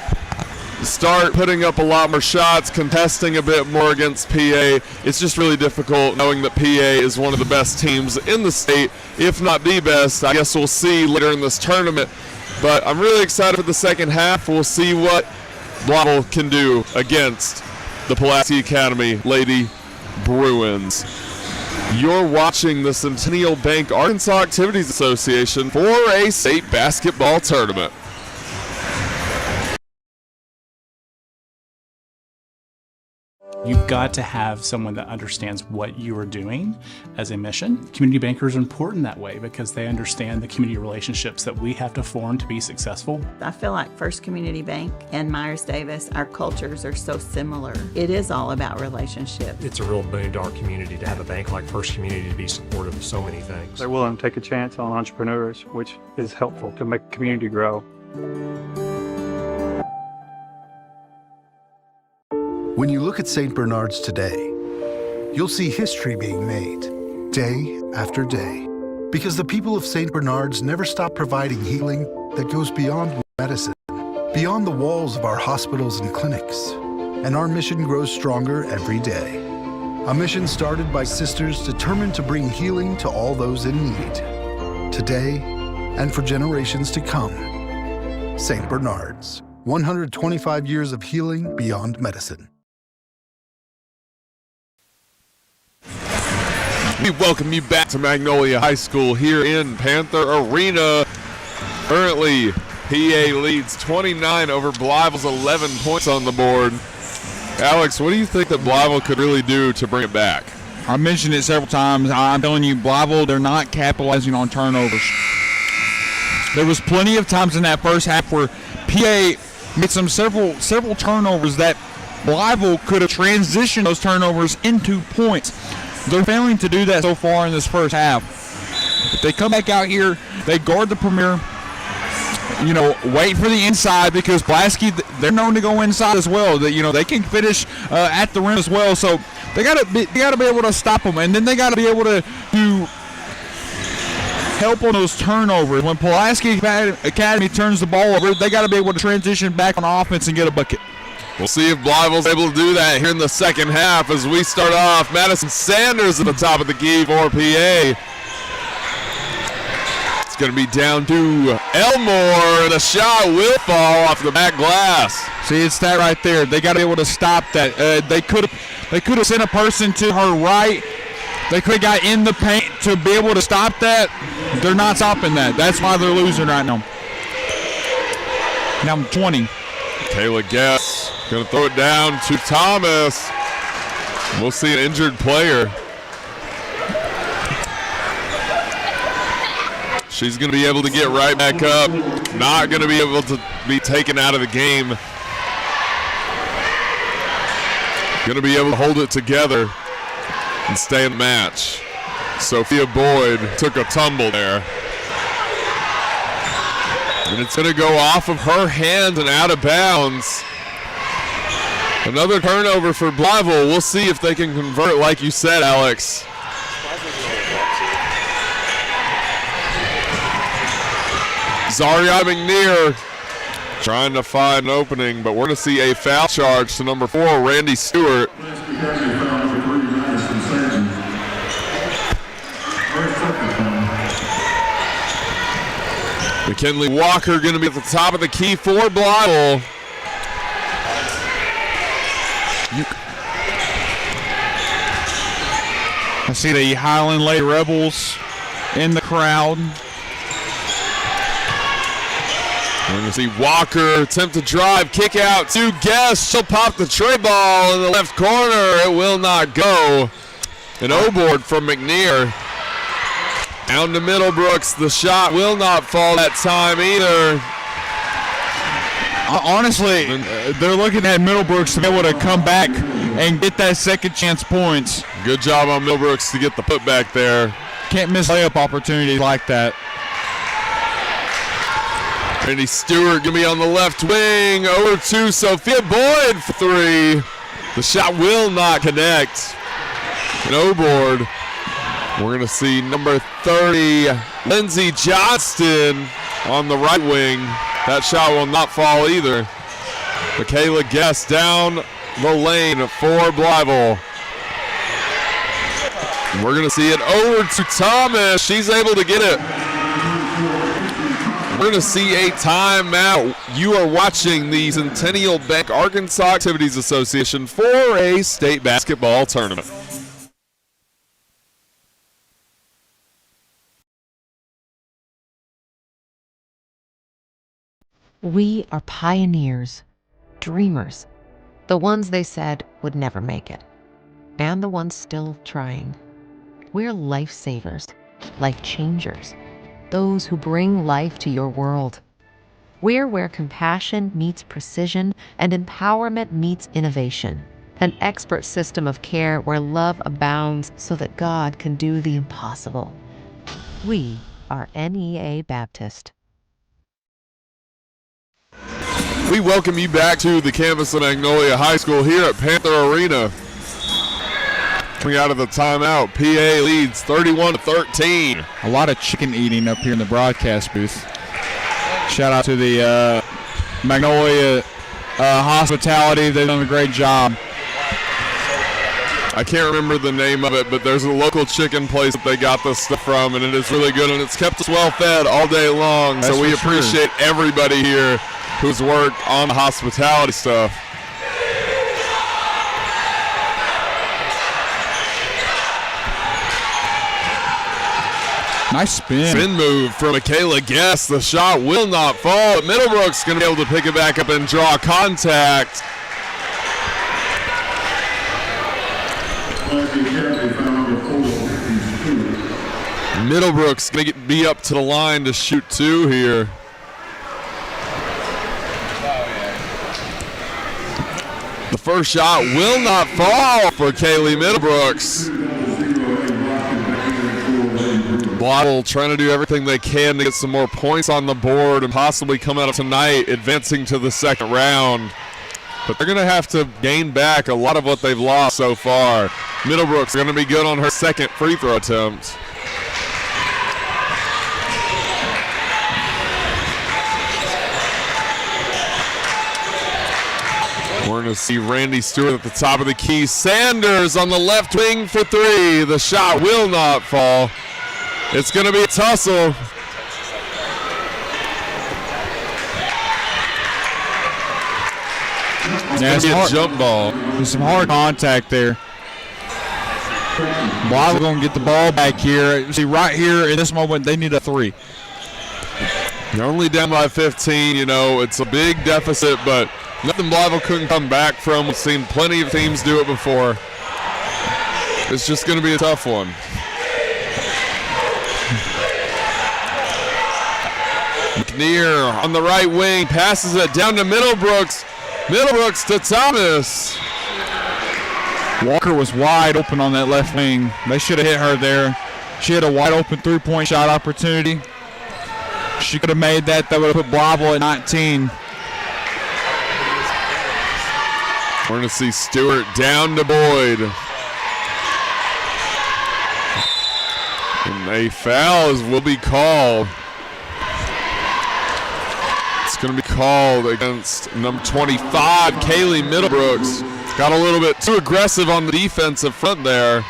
start putting up a lot more shots, contesting a bit more against PA. It's just really difficult knowing that PA is one of the best teams in the state, if not the best. I guess we'll see later in this tournament. But I'm really excited for the second half. We'll see what Blytheville can do against the Pulaski Academy Lady Bruins. You're watching the Centennial Bank Arkansas Activities Association for a state basketball tournament. You've got to have someone that understands what you are doing as a mission. Community bankers are important that way because they understand the community relationships that we have to form to be successful. I feel like First Community Bank and Myers-Davis, our cultures are so similar. It is all about relationships. It's a real boon to our community to have a bank like First Community to be supportive of so many things. They're willing to take a chance on entrepreneurs, which is helpful to make the community grow. When you look at St. Bernard's today, you'll see history being made, day after day, because the people of St. Bernard's never stop providing healing that goes beyond medicine, beyond the walls of our hospitals and clinics, and our mission grows stronger every day. A mission started by sisters determined to bring healing to all those in need, today and for generations to come. St. Bernard's, 125 years of healing beyond medicine. We welcome you back to Magnolia High School here in Panther Arena. Currently, PA leads 29 over Blytheville's 11 points on the board. Alex, what do you think that Blytheville could really do to bring it back? I mentioned it several times. I'm telling you, Blytheville, they're not capitalizing on turnovers. There was plenty of times in that first half where PA made several turnovers that Blytheville could have transitioned those turnovers into points. They're failing to do that so far in this first half. If they come back out here, they guard the premier, you know, wait for the inside because Pulaski, they're known to go inside as well. They can finish at the rim as well. So they gotta be able to stop them, and then they gotta be able to help on those turnovers. When Pulaski Academy turns the ball over, they gotta be able to transition back on offense and get a bucket. We'll see if Blytheville's able to do that here in the second half as we start off. Madison Sanders at the top of the key for PA. It's going to be down to Elmore. The shot will fall off the back glass. See, it's that right there. They got to be able to stop that. They could have sent a person to her right. They could have got in the paint to be able to stop that. They're not stopping that. That's why they're losing right now. Now 20. Kayla Guess going to throw it down to Thomas. We'll see an injured player. She's going to be able to get right back up. Not going to be able to be taken out of the game. Going to be able to hold it together and stay in the match. Sophia Boyd took a tumble there. And it's going to go off of her hand and out of bounds. Another turnover for Blytheville. We'll see if they can convert, like you said, Alex. Zaria McNear trying to find an opening, but we're going to see a foul charge to number 4, Randy Stewart. McKinley Walker going to be at the top of the key for Blytheville. I see the Highland Lady Rebels in the crowd. We're going to see Walker attempt to drive, kick out to Guest. She'll pop the tray ball in the left corner. It will not go. An O-board from McNear. Down to Middlebrooks. The shot will not fall that time either. Honestly, they're looking at Middlebrooks to be able to come back and get that second chance points. Good job on Middlebrooks to get the putback there. Can't miss layup opportunities like that. Randy Stewart going to be on the left wing. Over to Sophia Boyd for three. The shot will not connect. An O-board. We're going to see number 30, Lindsey Johnston, on the right wing. That shot will not fall either. Michaela Guest down the lane for Blytheville. We're going to see it over to Thomas. She's able to get it. We're going to see a timeout. You are watching the Centennial Bank Arkansas Activities Association for a state basketball tournament. We are pioneers, dreamers, the ones they said would never make it, and the ones still trying. We're lifesavers, life changers, those who bring life to your world. We're where compassion meets precision and empowerment meets innovation, an expert system of care where love abounds so that God can do the impossible. We are NEA Baptist. We welcome you back to the campus of Magnolia High School here at Panther Arena. Coming out of the timeout, PA leads 31-13. A lot of chicken eating up here in the broadcast booth. Shout out to the Magnolia hospitality. They've done a great job. I can't remember the name of it, but there's a local chicken place that they got this stuff from, and it is really good, and it's kept us well fed all day long. That's so we for appreciate everybody here who's worked on the hospitality stuff. Nice spin. Spin move from Michaela Guest. The shot will not fall, but Middlebrook's going to be able to pick it back up and draw contact. Middlebrook's going to be up to the line to shoot two here. The first shot will not fall for Kaylee Middlebrooks. Blytheville trying to do everything they can to get some more points on the board and possibly come out of tonight advancing to the second round. But they're going to have to gain back a lot of what they've lost so far. Middlebrooks going to be good on her second free throw attempt. We're going to see Randy Stewart at the top of the key. Sanders on the left wing for three. The shot will not fall. It's going to be a tussle. Yeah, It's going to be a jump ball. There's some hard contact there. Blytheville going to get the ball back here. See, right here in this moment, they need a three. They're only down by 15. You know, it's a big deficit, but nothing Blytheville couldn't come back from. We've seen plenty of teams do it before. It's just going to be a tough one. McNear on the right wing, passes it down to Middlebrooks. Middlebrooks to Thomas. Walker was wide open on that left wing. They should have hit her there. She had a wide open three-point shot opportunity. She could have made that. That would have put Blytheville at 19. We're going to see Stewart down to Boyd. And a foul will be called. It's going to be called against number 25, Kaylee Middlebrooks. Got a little bit too aggressive on the defensive front there.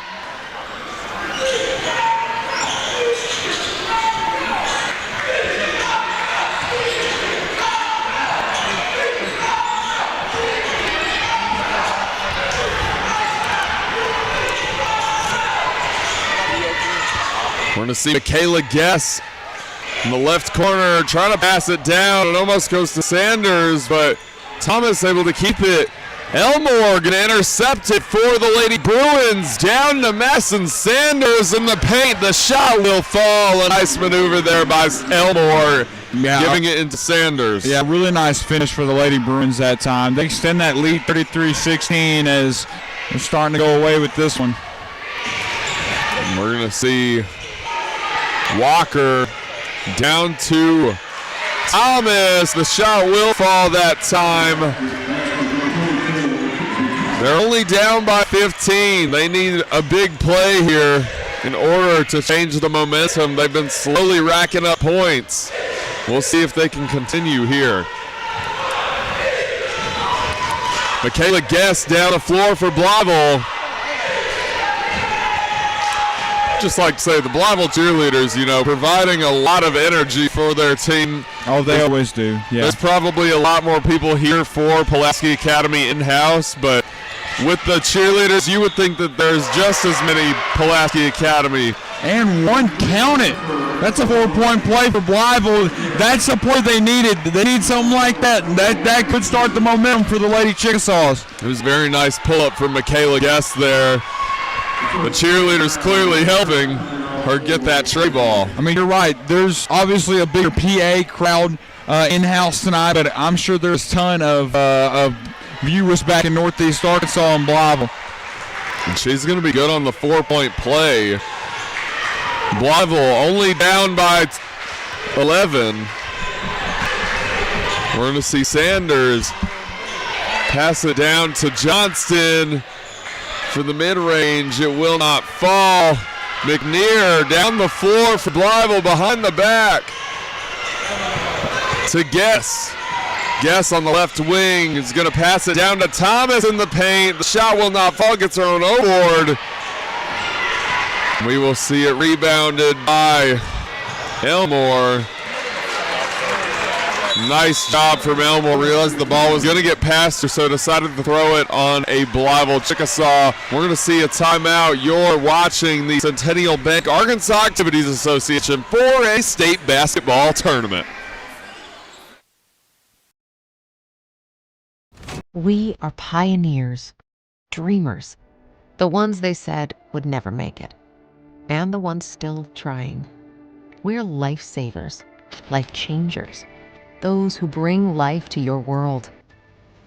We're going to see Michaela Guest In the left corner, trying to pass it down. It almost goes to Sanders, but Thomas able to keep it. Elmore going to intercept it for the Lady Bruins. Down to Messon. Sanders in the paint. The shot will fall. A nice maneuver there by Elmore, giving it into Sanders. Yeah, really nice finish for the Lady Bruins that time. They extend that lead 33-16 as they're starting to go away with this one. And we're going to see Walker down to Thomas. The shot will fall that time. They're only down by 15. They need a big play here in order to change the momentum. They've been slowly racking up points. We'll see if they can continue here. Michaela Guest down the floor for Blytheville. Just like to say, the Blytheville cheerleaders, providing a lot of energy for their team. Oh, they always do. Yeah. There's probably a lot more people here for Pulaski Academy in-house, but with the cheerleaders, you would think that there's just as many Pulaski Academy. And one counted. That's a 4-point play for Blytheville. That's the play they needed. They need something like that. That could start the momentum for the Lady Chickasaws. It was a very nice pull-up from Michaela Guest there. The cheerleaders clearly helping her get that tray ball. I mean, you're right. There's obviously a bigger PA crowd in-house tonight, but I'm sure there's a ton of viewers back in Northeast Arkansas and Blytheville. And she's going to be good on the 4-point play. Blytheville only down by 11. We're going to see Sanders pass it down to Johnston for the mid-range. It will not fall. McNear down the floor for Blytheville, behind the back to Guess. Guess on the left wing is going to pass it down to Thomas in the paint. The shot will not fall, gets thrown overboard. We will see it rebounded by Elmore. Nice job from Elmore. Realized the ball was going to get past her, so decided to throw it on a Blytheville Chickasaw. We're going to see a timeout. You're watching the Centennial Bank Arkansas Activities Association for a state basketball tournament. We are pioneers, dreamers, the ones they said would never make it, and the ones still trying. We're lifesavers, life changers, those who bring life to your world.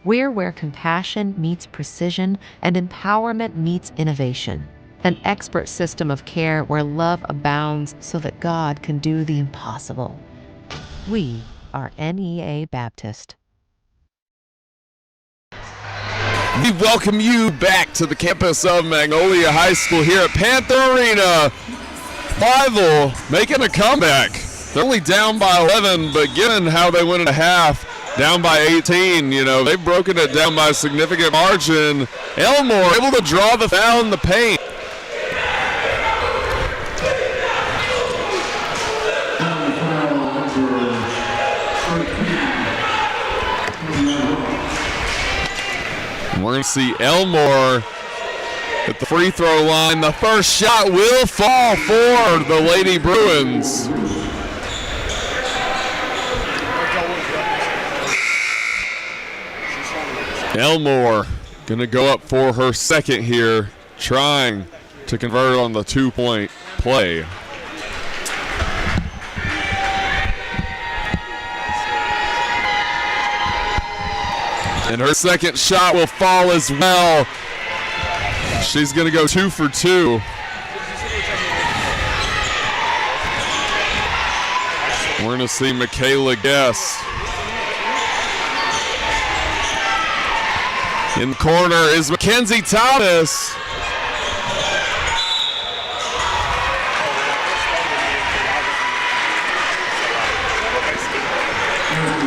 We're where compassion meets precision and empowerment meets innovation, an expert system of care where love abounds so that God can do the impossible. We are NEA Baptist. We welcome you back to the campus of Magnolia High School here at Panther Arena. Blytheville making a comeback. They're only down by 11, but given how they went at a half, down by 18, they've broken it down by a significant margin. Elmore able to draw the foul in the paint. We're going to see Elmore at the free throw line. The first shot will fall for the Lady Bruins. Elmore going to go up for her second here, trying to convert on the 2-point play. And her second shot will fall as well. She's going to go 2 for 2. We're going to see Michaela Guess. In the corner is Mackenzie Thomas.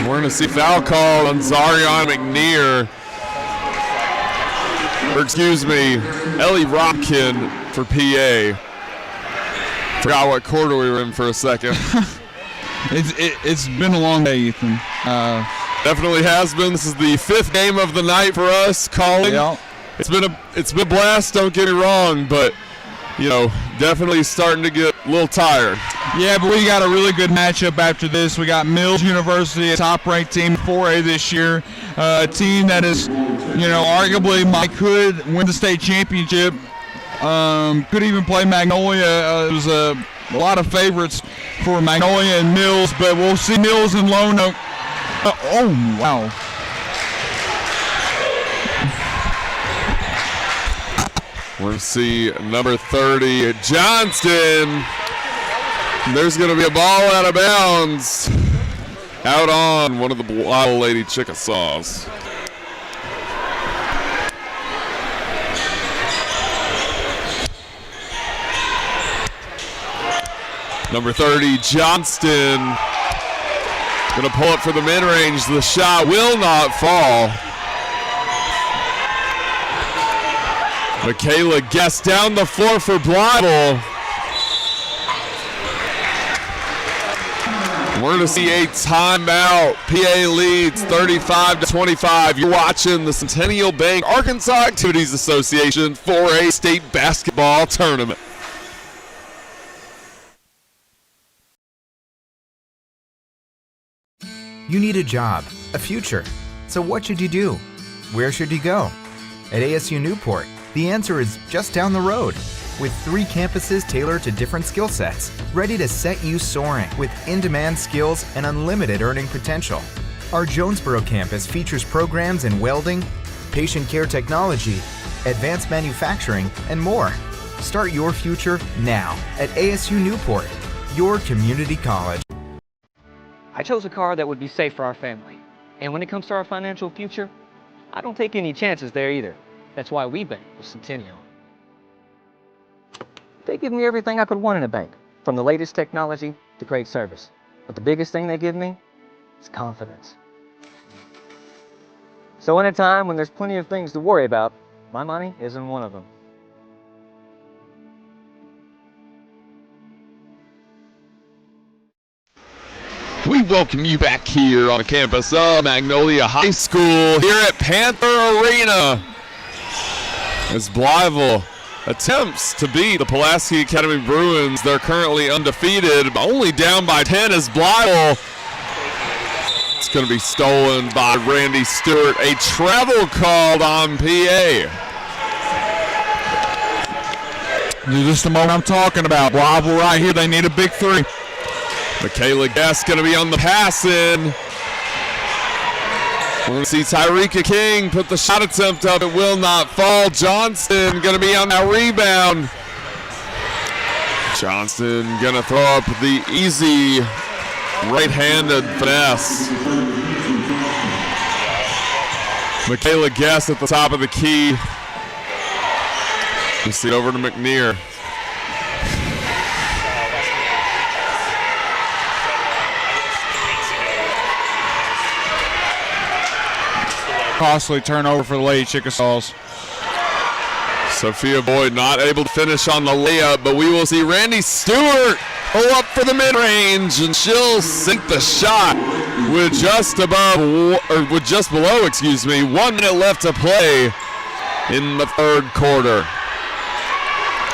We're going to see foul call on Zarion McNear. Or excuse me, Ellie Robkin for PA. Forgot what quarter we were in for a second. It's been a long day, Ethan. Definitely has been. This is the 5th game of the night for us calling. Yeah. It's been a blast, don't get me wrong, but definitely starting to get a little tired. Yeah, but we got a really good matchup after this. We got Mills University, a top-ranked team, 4A this year, a team that is, arguably could win the state championship. Could even play Magnolia. There's a lot of favorites for Magnolia and Mills, but we'll see Mills and Lone Oak. Oh, wow. We'll see number 30, Johnston. There's going to be a ball out of bounds out on one of the Blytheville Lady Chickasaws. Number 30, Johnston, going to pull it for the mid-range. The shot will not fall. Michaela Guest down the floor for Blytheville. We're going to see a timeout. PA leads 35-25. You're watching the Centennial Bank Arkansas Activities Association 4A State Basketball Tournament. You need a job, a future. So what should you do? Where should you go? At ASU Newport, the answer is just down the road. With 3 campuses tailored to different skill sets, ready to set you soaring with in-demand skills and unlimited earning potential. Our Jonesboro campus features programs in welding, patient care technology, advanced manufacturing, and more. Start your future now at ASU Newport, your community college. I chose a car that would be safe for our family. And when it comes to our financial future, I don't take any chances there either. That's why we bank with Centennial. They give me everything I could want in a bank, from the latest technology to great service. But the biggest thing they give me is confidence. So in a time when there's plenty of things to worry about, my money isn't one of them. We welcome you back here on the campus of Magnolia High School here at Panther Arena as Blytheville attempts to beat the Pulaski Academy Bruins. They're currently undefeated, only down by 10 as Blytheville. It's going to be stolen by Randy Stewart. A travel called on PA. This is the moment I'm talking about. Blytheville right here, they need a big 3. Michaela Guest going to be on the pass in. We're going to see Tyreeka King put the shot attempt up. It will not fall. Johnston going to be on that rebound. Johnston going to throw up the easy right-handed finesse. Michaela Guest at the top of the key. We'll see it over to McNear. Costly turnover for the Lady Chickasaws. Sophia Boyd not able to finish on the layup, but we will see Randy Stewart pull up for the mid-range, and she'll sink the shot with just below, 1 minute left to play in the third quarter.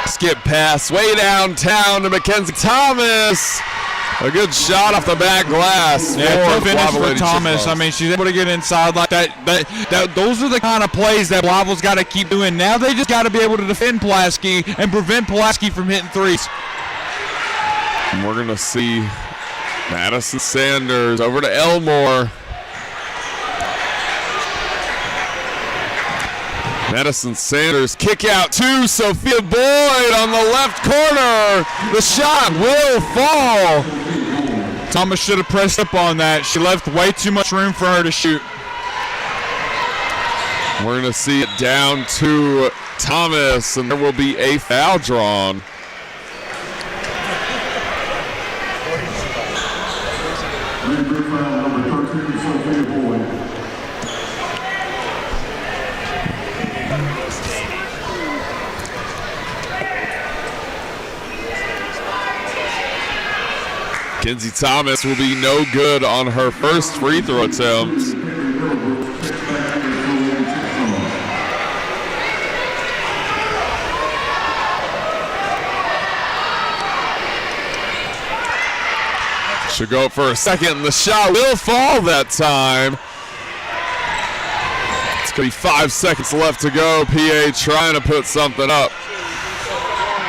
Skip pass way downtown to Mackenzie Thomas. A good shot off the back glass. Yeah, finish for Thomas. I mean, she's able to get inside like that. Those are the kind of plays that Blytheville's got to keep doing. Now they just got to be able to defend Pulaski and prevent Pulaski from hitting threes. And we're going to see Madison Sanders over to Elmore. Madison Sanders kick out to Sophia Boyd on the left corner. The shot will fall. Thomas should have pressed up on that. She left way too much room for her to shoot. We're going to see it down to Thomas, and there will be a foul drawn. Kenzie Thomas will be no good on her first free throw attempt. Should go up for a second. The shot will fall that time. It's going to be 5 seconds left to go. PA trying to put something up.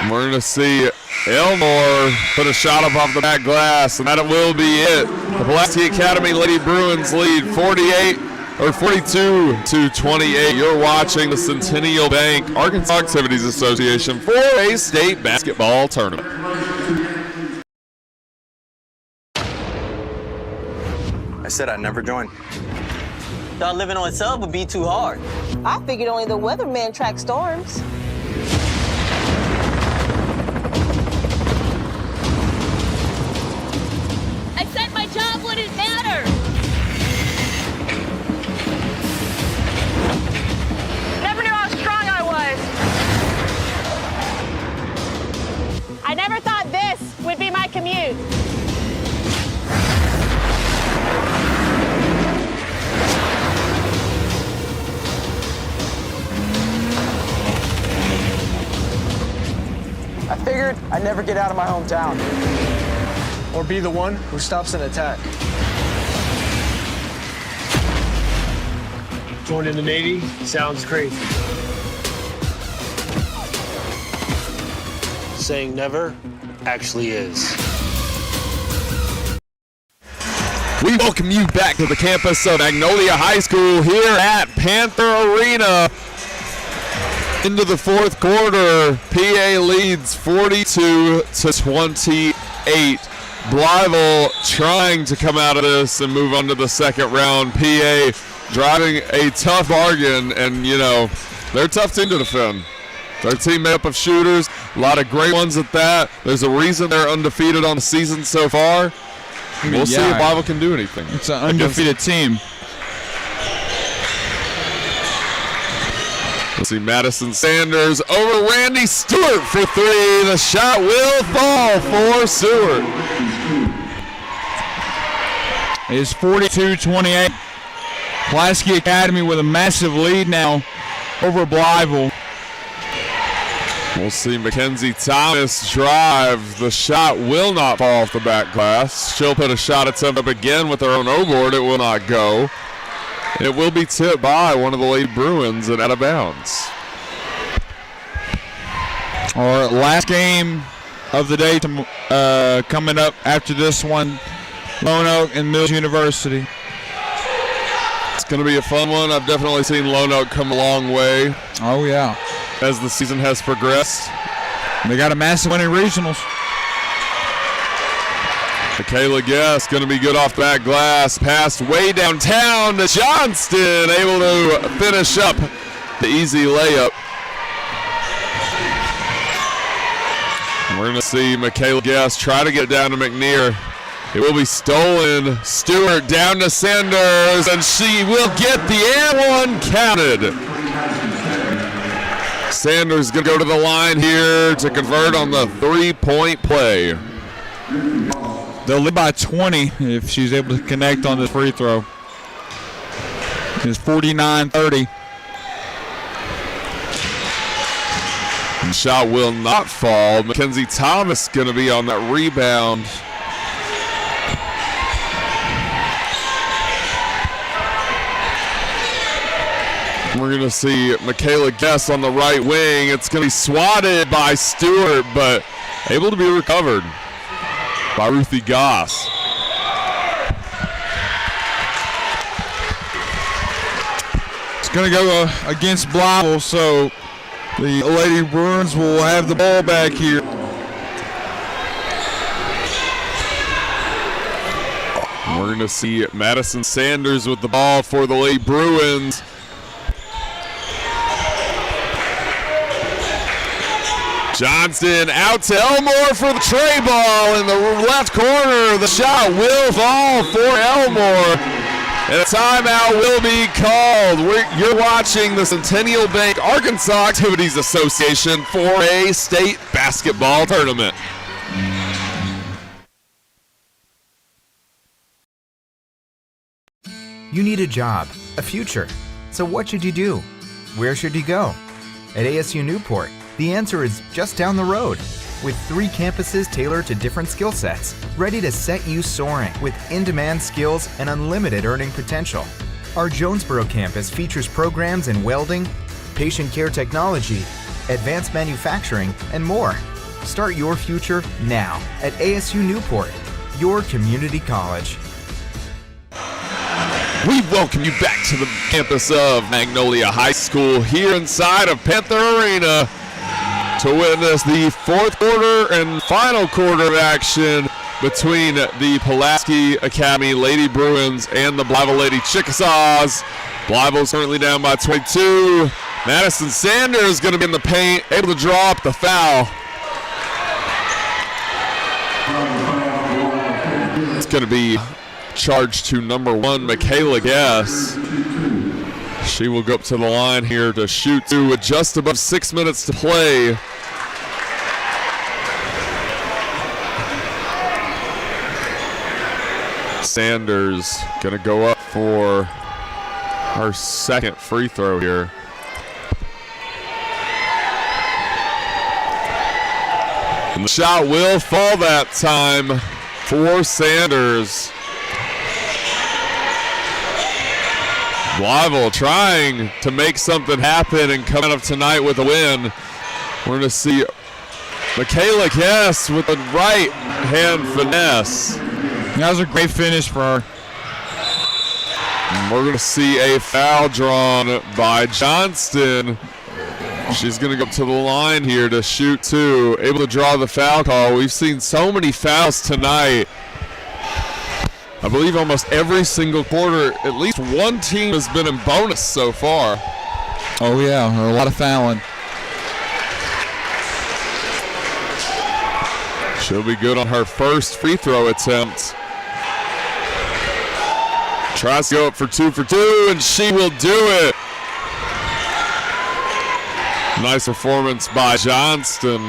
And we're going to see Elmore put a shot up off the back glass, and that will be it. The Pulaski Academy Lady Bruins lead 42-28. You're watching the Centennial Bank Arkansas Activities Association 4A State Basketball Tournament. I said I'd never join. Thought living on sub would be too hard. I figured only the weatherman track storms. I said my job wouldn't matter. Never knew how strong I was. I never thought this would be my commute. I figured I'd never get out of my hometown. Or be the one who stops an attack. Joining the Navy sounds crazy. Saying never actually is. We welcome you back to the campus of Magnolia High School here at Panther Arena. Into the fourth quarter, PA leads 42-28. Blytheville trying to come out of this and move on to the second round. PA driving a tough bargain, and you know, they're a tough team to defend. Their team made up of shooters, a lot of great ones at that. There's a reason they're undefeated on the season so far. We'll see if Blytheville can do anything. It's an undefeated team. We'll see Madison Sanders over Randy Stewart for three. The shot will fall for Stewart. It's 42-28. Pulaski Academy with a massive lead now over Blytheville. We'll see Mackenzie Thomas drive. The shot will not fall off the back glass. She'll put a shot attempt up again with her own O-board. It will not go. It will be tipped by one of the Lady Bruins and out of bounds. Our last game of the day coming up after this one, Lone Oak and Mills University. It's going to be a fun one. I've definitely seen Lone Oak come a long way. Oh, yeah. As the season has progressed. They got a massive win in regionals. Michaela Guest going to be good off that glass. Passed way downtown to Johnston. Able to finish up the easy layup. And we're going to see Michaela Guest try to get down to McNear. It will be stolen. Stewart down to Sanders, and she will get the and one counted. Sanders going to go to the line here to convert on the three-point play. They'll lead by 20 if she's able to connect on the free throw. It's 49-30. The shot will not fall. Mackenzie Thomas going to be on that rebound. We're going to see Michaela Guest on the right wing. It's going to be swatted by Stewart, but able to be recovered by Ruthie Goss. It's going to go against Blytheville, so the Lady Bruins will have the ball back here. We're going to see Madison Sanders with the ball for the Lady Bruins. Johnston out to Elmore for the tray ball in the left corner. The shot will fall for Elmore. And a timeout will be called. You're watching the Centennial Bank Arkansas Activities Association 4A State Basketball Tournament. You need a job, a future. So what should you do? Where should you go? At ASU Newport, the answer is just down the road. with 3 campuses tailored to different skill sets, ready to set you soaring with in-demand skills and unlimited earning potential. Our Jonesboro campus features programs in welding, patient care technology, advanced manufacturing, and more. Start your future now at ASU Newport, your community college. We welcome you back to the campus of Magnolia High School here inside of Panther Arena to witness the fourth quarter and final quarter of action between the Pulaski Academy Lady Bruins and the Blytheville Lady Chickasaws. Blytheville's currently down by 22. Madison Sanders is going to be in the paint, able to draw up the foul. It's going to be charged to number 1, Michaela Guess. She will go up to the line here to shoot two with just above 6 minutes to play. Sanders going to go up for her second free throw here. And the shot will fall that time for Sanders. Blytheville trying to make something happen and come out of tonight with a win. We're going to see Michaela Guess with a right hand finesse. That was a great finish for her. And we're going to see a foul drawn by Johnston. She's going to go up to the line here to shoot two. Able to draw the foul call. We've seen so many fouls tonight. I believe almost every single quarter, at least one team has been in bonus so far. Oh yeah, a lot of fouling. She'll be good on her first free throw attempt. Tries to go up for 2 for 2, and she will do it. Nice performance by Johnston.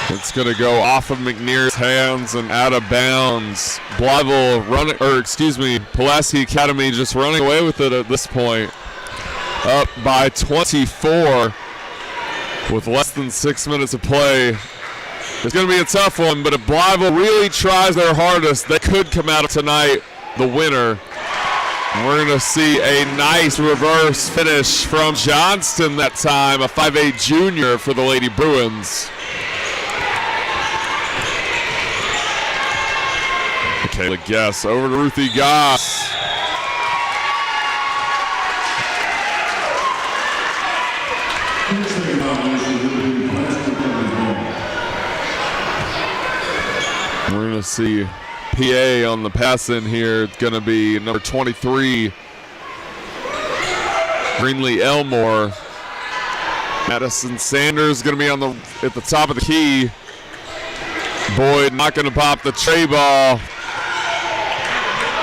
It's going to go off of McNear's hands and out of bounds. Blytheville running, or excuse me, Pulaski Academy just running away with it at this point. Up by 24 with less than 6 minutes to play. It's going to be a tough one, but if Blytheville really tries their hardest, they could come out of tonight the winner. And we're going to see a nice reverse finish from Johnston that time, a 5'8" junior for the Lady Bruins. Michaela Guess over to Ruthie Goss. We're going to see PA on the pass in here. It's going to be number 23, Greenlee Elmore. Madison Sanders going to be at the top of the key. Boyd not going to pop the tray ball.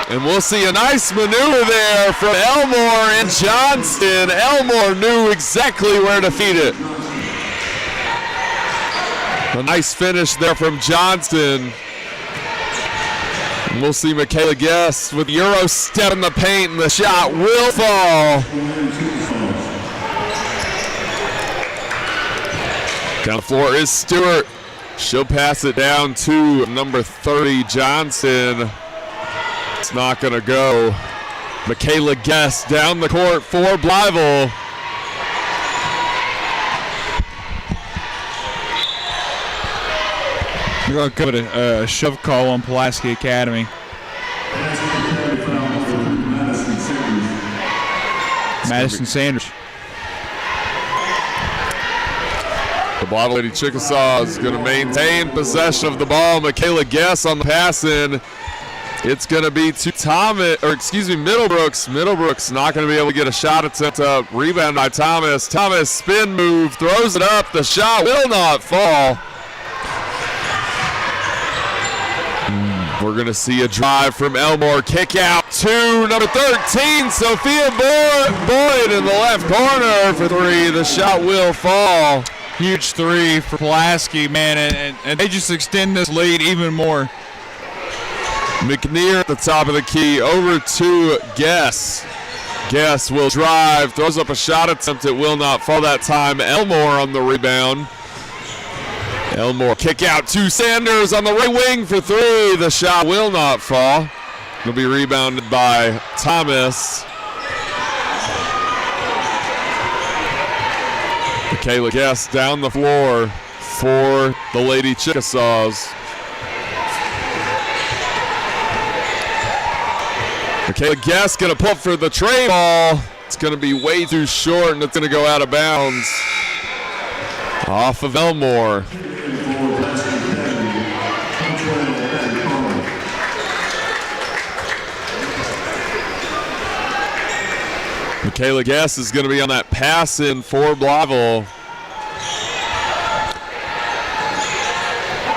And we'll see a nice maneuver there from Elmore and Johnston. Elmore knew exactly where to feed it. A nice finish there from Johnston. And we'll see Michaela Guess with Euro step in the paint, and the shot will fall. Down the floor is Stewart. She'll pass it down to number 30, Johnson. It's not going to go. Michaela Guess down the court for Blytheville. We're going to give it a shove call on Pulaski Academy. Madison Sanders. The Blytheville Lady Chickasaws is going to maintain possession of the ball. Michaela Guess on the pass in. It's going to be to Middlebrooks. Middlebrooks not going to be able to get a shot attempt up. Rebound by Thomas. Thomas spin move, throws it up. The shot will not fall. We're going to see a drive from Elmore. Kick out to number 13, Sophia Boyd in the left corner for three. The shot will fall. Huge three for Pulaski, man, and they just extend this lead even more. McNear at the top of the key, over to Guess. Guess will drive, throws up a shot attempt. It will not fall that time. Elmore on the rebound. Elmore kick out to Sanders on the right wing for three. The shot will not fall. It'll be rebounded by Thomas. Michaela Guess down the floor for the Lady Chickasaws. Michaela Guess gonna pull for the tray ball. It's gonna be way too short and it's gonna go out of bounds. Off of Elmore. Michaela Guess is going to be on that pass in for Blytheville.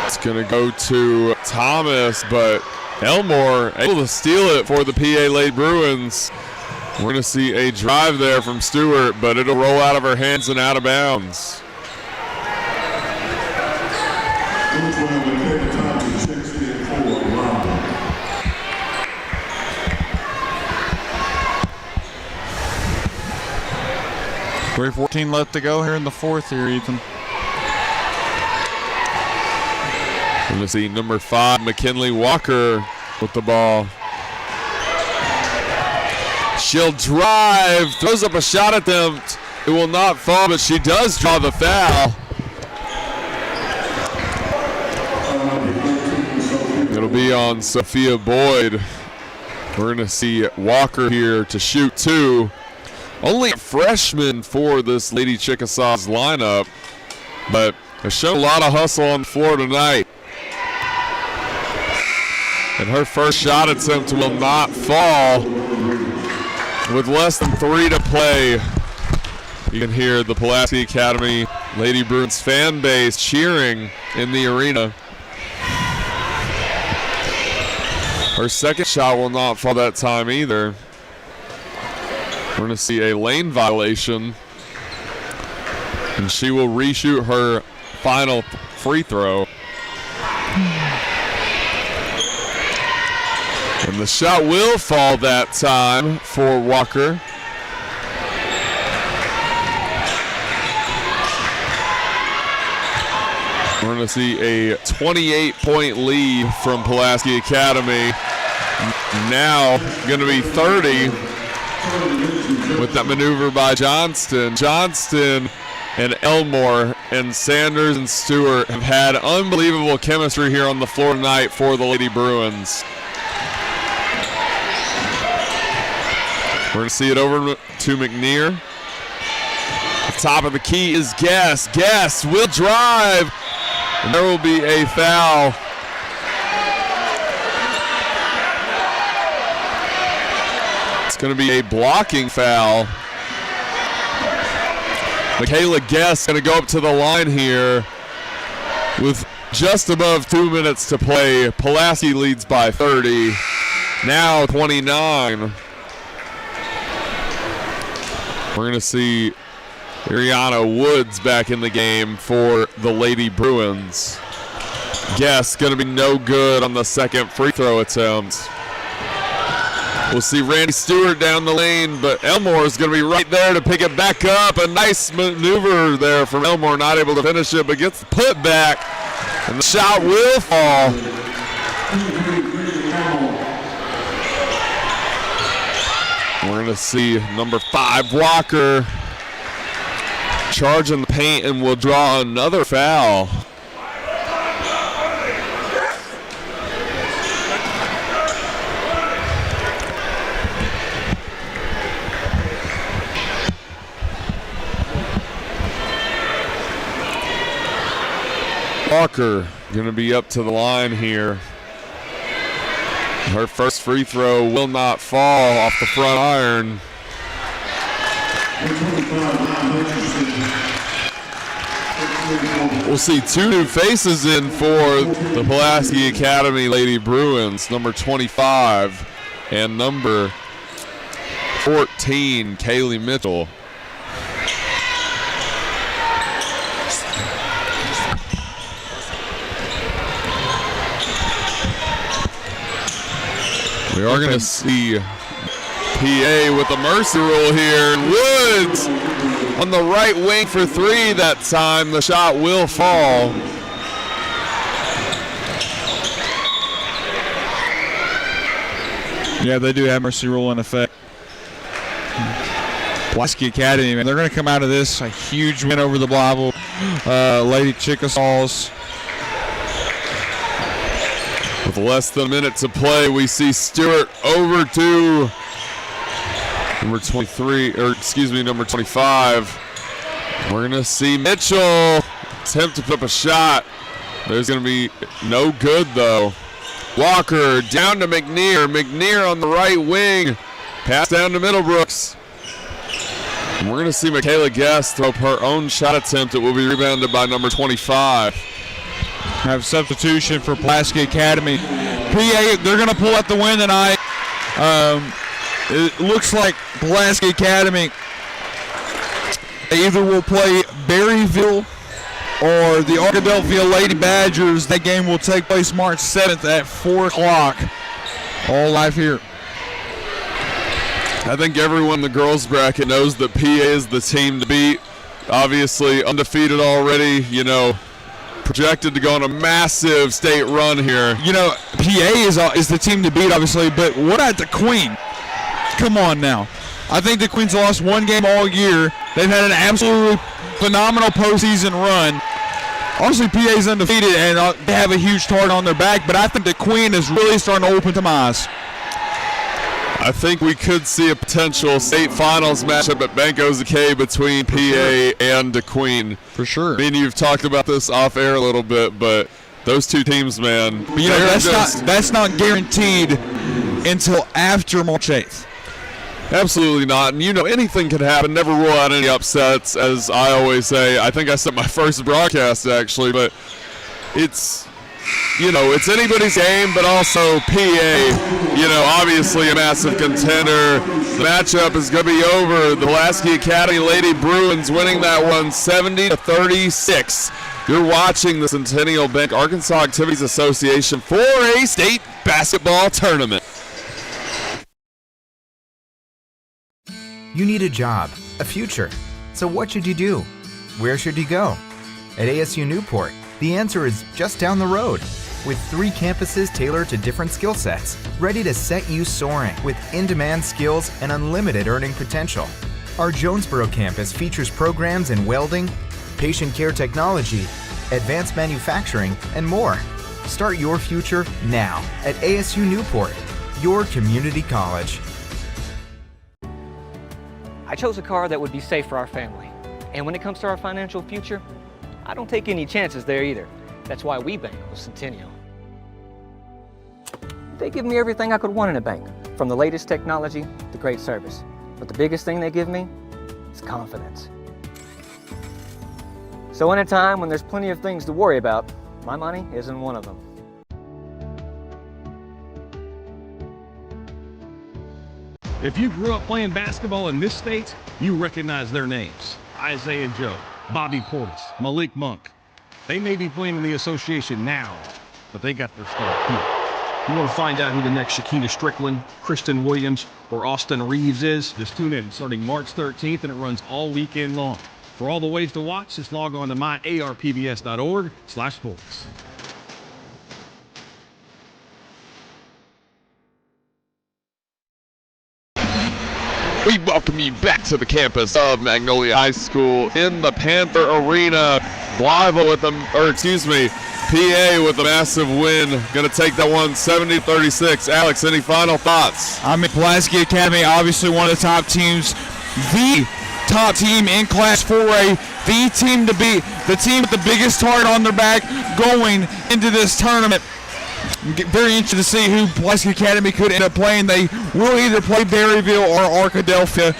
It's going to go to Thomas, but Elmore able to steal it for the PA Lady Bruins. We're going to see a drive there from Stewart, but it'll roll out of her hands and out of bounds. .314 left to go here in the fourth here, Ethan. We're going to see number 5, McKinley Walker with the ball. She'll drive, throws up a shot attempt. It will not fall, but she does draw the foul. It'll be on Sophia Boyd. We're going to see Walker here to shoot 2. Only a freshman for this Lady Chickasaws lineup, but has shown a lot of hustle on the floor tonight. And her first shot attempt will not fall. With less than 3 to play, you can hear the Pulaski Academy Lady Bruins fan base cheering in the arena. Her second shot will not fall that time either. We're going to see a lane violation, and she will reshoot her final free throw. And the shot will fall that time for Walker. We're going to see a 28-point lead from Pulaski Academy. Now going to be 30. With that maneuver by Johnston. Johnston and Elmore and Sanders and Stewart have had unbelievable chemistry here on the floor tonight for the Lady Bruins. We're going to see it over to McNear. The top of the key is Guess. Guess will drive. And there will be a foul. It's going to be a blocking foul. Michaela Guess going to go up to the line here with just above 2 minutes to play. Pulaski leads by 30. Now 29. We're going to see Ariana Woods back in the game for the Lady Bruins. Guess going to be no good on the second free throw attempt. We'll see Randy Stewart down the lane, but Elmore is going to be right there to pick it back up. A nice maneuver there from Elmore, not able to finish it, but gets the put back, and the shot will fall. We're going to see number 5, Walker, charge in the paint and will draw another foul. Walker going to be up to the line here. Her first free throw will not fall off the front iron. We'll see 2 new faces in for the Pulaski Academy Lady Bruins, number 25 and number 14, Kaylee Mitchell. We are going to see PA with the mercy rule here. Woods on the right wing for three that time. The shot will fall. Yeah, they do have mercy rule in effect. Pulaski Academy, man, they're going to come out of this a huge win over the Blytheville Lady Chickasaws. With less than a minute to play, we see Stewart over to number 25. We're going to see Mitchell attempt to put up a shot. There's going to be no good, though. Walker down to McNear. McNear on the right wing. Pass down to Middlebrooks. And we're going to see Michaela Guest throw up her own shot attempt. It will be rebounded by number 25. Have substitution for Pulaski Academy. PA, they're going to pull out the win tonight. It looks like Pulaski Academy either will play Berryville or the Arkadelphia Lady Badgers. That game will take place March 7th at 4 o'clock. All live here. I think everyone in the girls bracket knows that PA is the team to beat. Obviously undefeated already, projected to go on a massive state run here. PA is the team to beat, obviously, but what about the Queen? Come on now. I think the Queen's lost one game all year. They've had an absolutely phenomenal postseason run. Obviously, PA's undefeated, and they have a huge target on their back, but I think the Queen is really starting to open some eyes. I think we could see a potential state finals matchup at Banco Zakay between PA and the Queen. For sure. I mean, you've talked about this off air a little bit, but those two teams, man. But that's not guaranteed until after March 8th. Absolutely not. And anything can happen. Never rule out any upsets, as I always say. I think I said my first broadcast, actually, but it's anybody's game, but also PA, obviously a massive contender. The matchup is going to be over. The Pulaski Academy Lady Bruins winning that one 70-36. You're watching the Centennial Bank Arkansas Activities Association 4A State Basketball Tournament. You need a job, a future. So what should you do? Where should you go? At ASU Newport, the answer is just down the road. With 3 campuses tailored to different skill sets, ready to set you soaring with in-demand skills and unlimited earning potential. Our Jonesboro campus features programs in welding, patient care technology, advanced manufacturing, and more. Start your future now at ASU Newport, your community college. I chose a car that would be safe for our family. And when it comes to our financial future, I don't take any chances there either. That's why we bank with Centennial. They give me everything I could want in a bank, from the latest technology to great service. But the biggest thing they give me is confidence. So in a time when there's plenty of things to worry about, my money isn't one of them. If you grew up playing basketball in this state, you recognize their names. Isaiah Joe, Bobby Portis, Malik Monk. They may be playing in the association now, but they got their start here. You want to find out who the next Shakina Strickland, Kristen Williams, or Austin Reeves is? Just tune in starting March 13th, and it runs all weekend long. For all the ways to watch, just log on to myarpbs.org/sports. We welcome you back to the campus of Magnolia High School in the Panther Arena. Blytheville PA with a massive win. Going to take that one 70-36. Alex, any final thoughts? Pulaski Academy, obviously one of the top teams, the top team in Class 4A, the team to beat, the team with the biggest target on their back going into this tournament. Very interested to see who Pulaski Academy could end up playing. They will either play Berryville or Arkadelphia.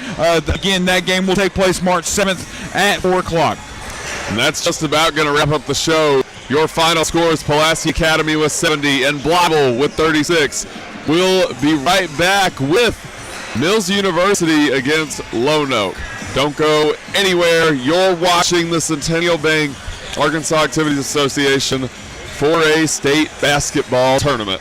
Again, that game will take place March 7th at 4 o'clock. And that's just about going to wrap up the show. Your final scores, Pulaski Academy with 70 and Blytheville with 36. We'll be right back with Mills University against Lone Oak. Don't go anywhere. You're watching the Centennial Bank Arkansas Activities Association 4A State Basketball Tournament.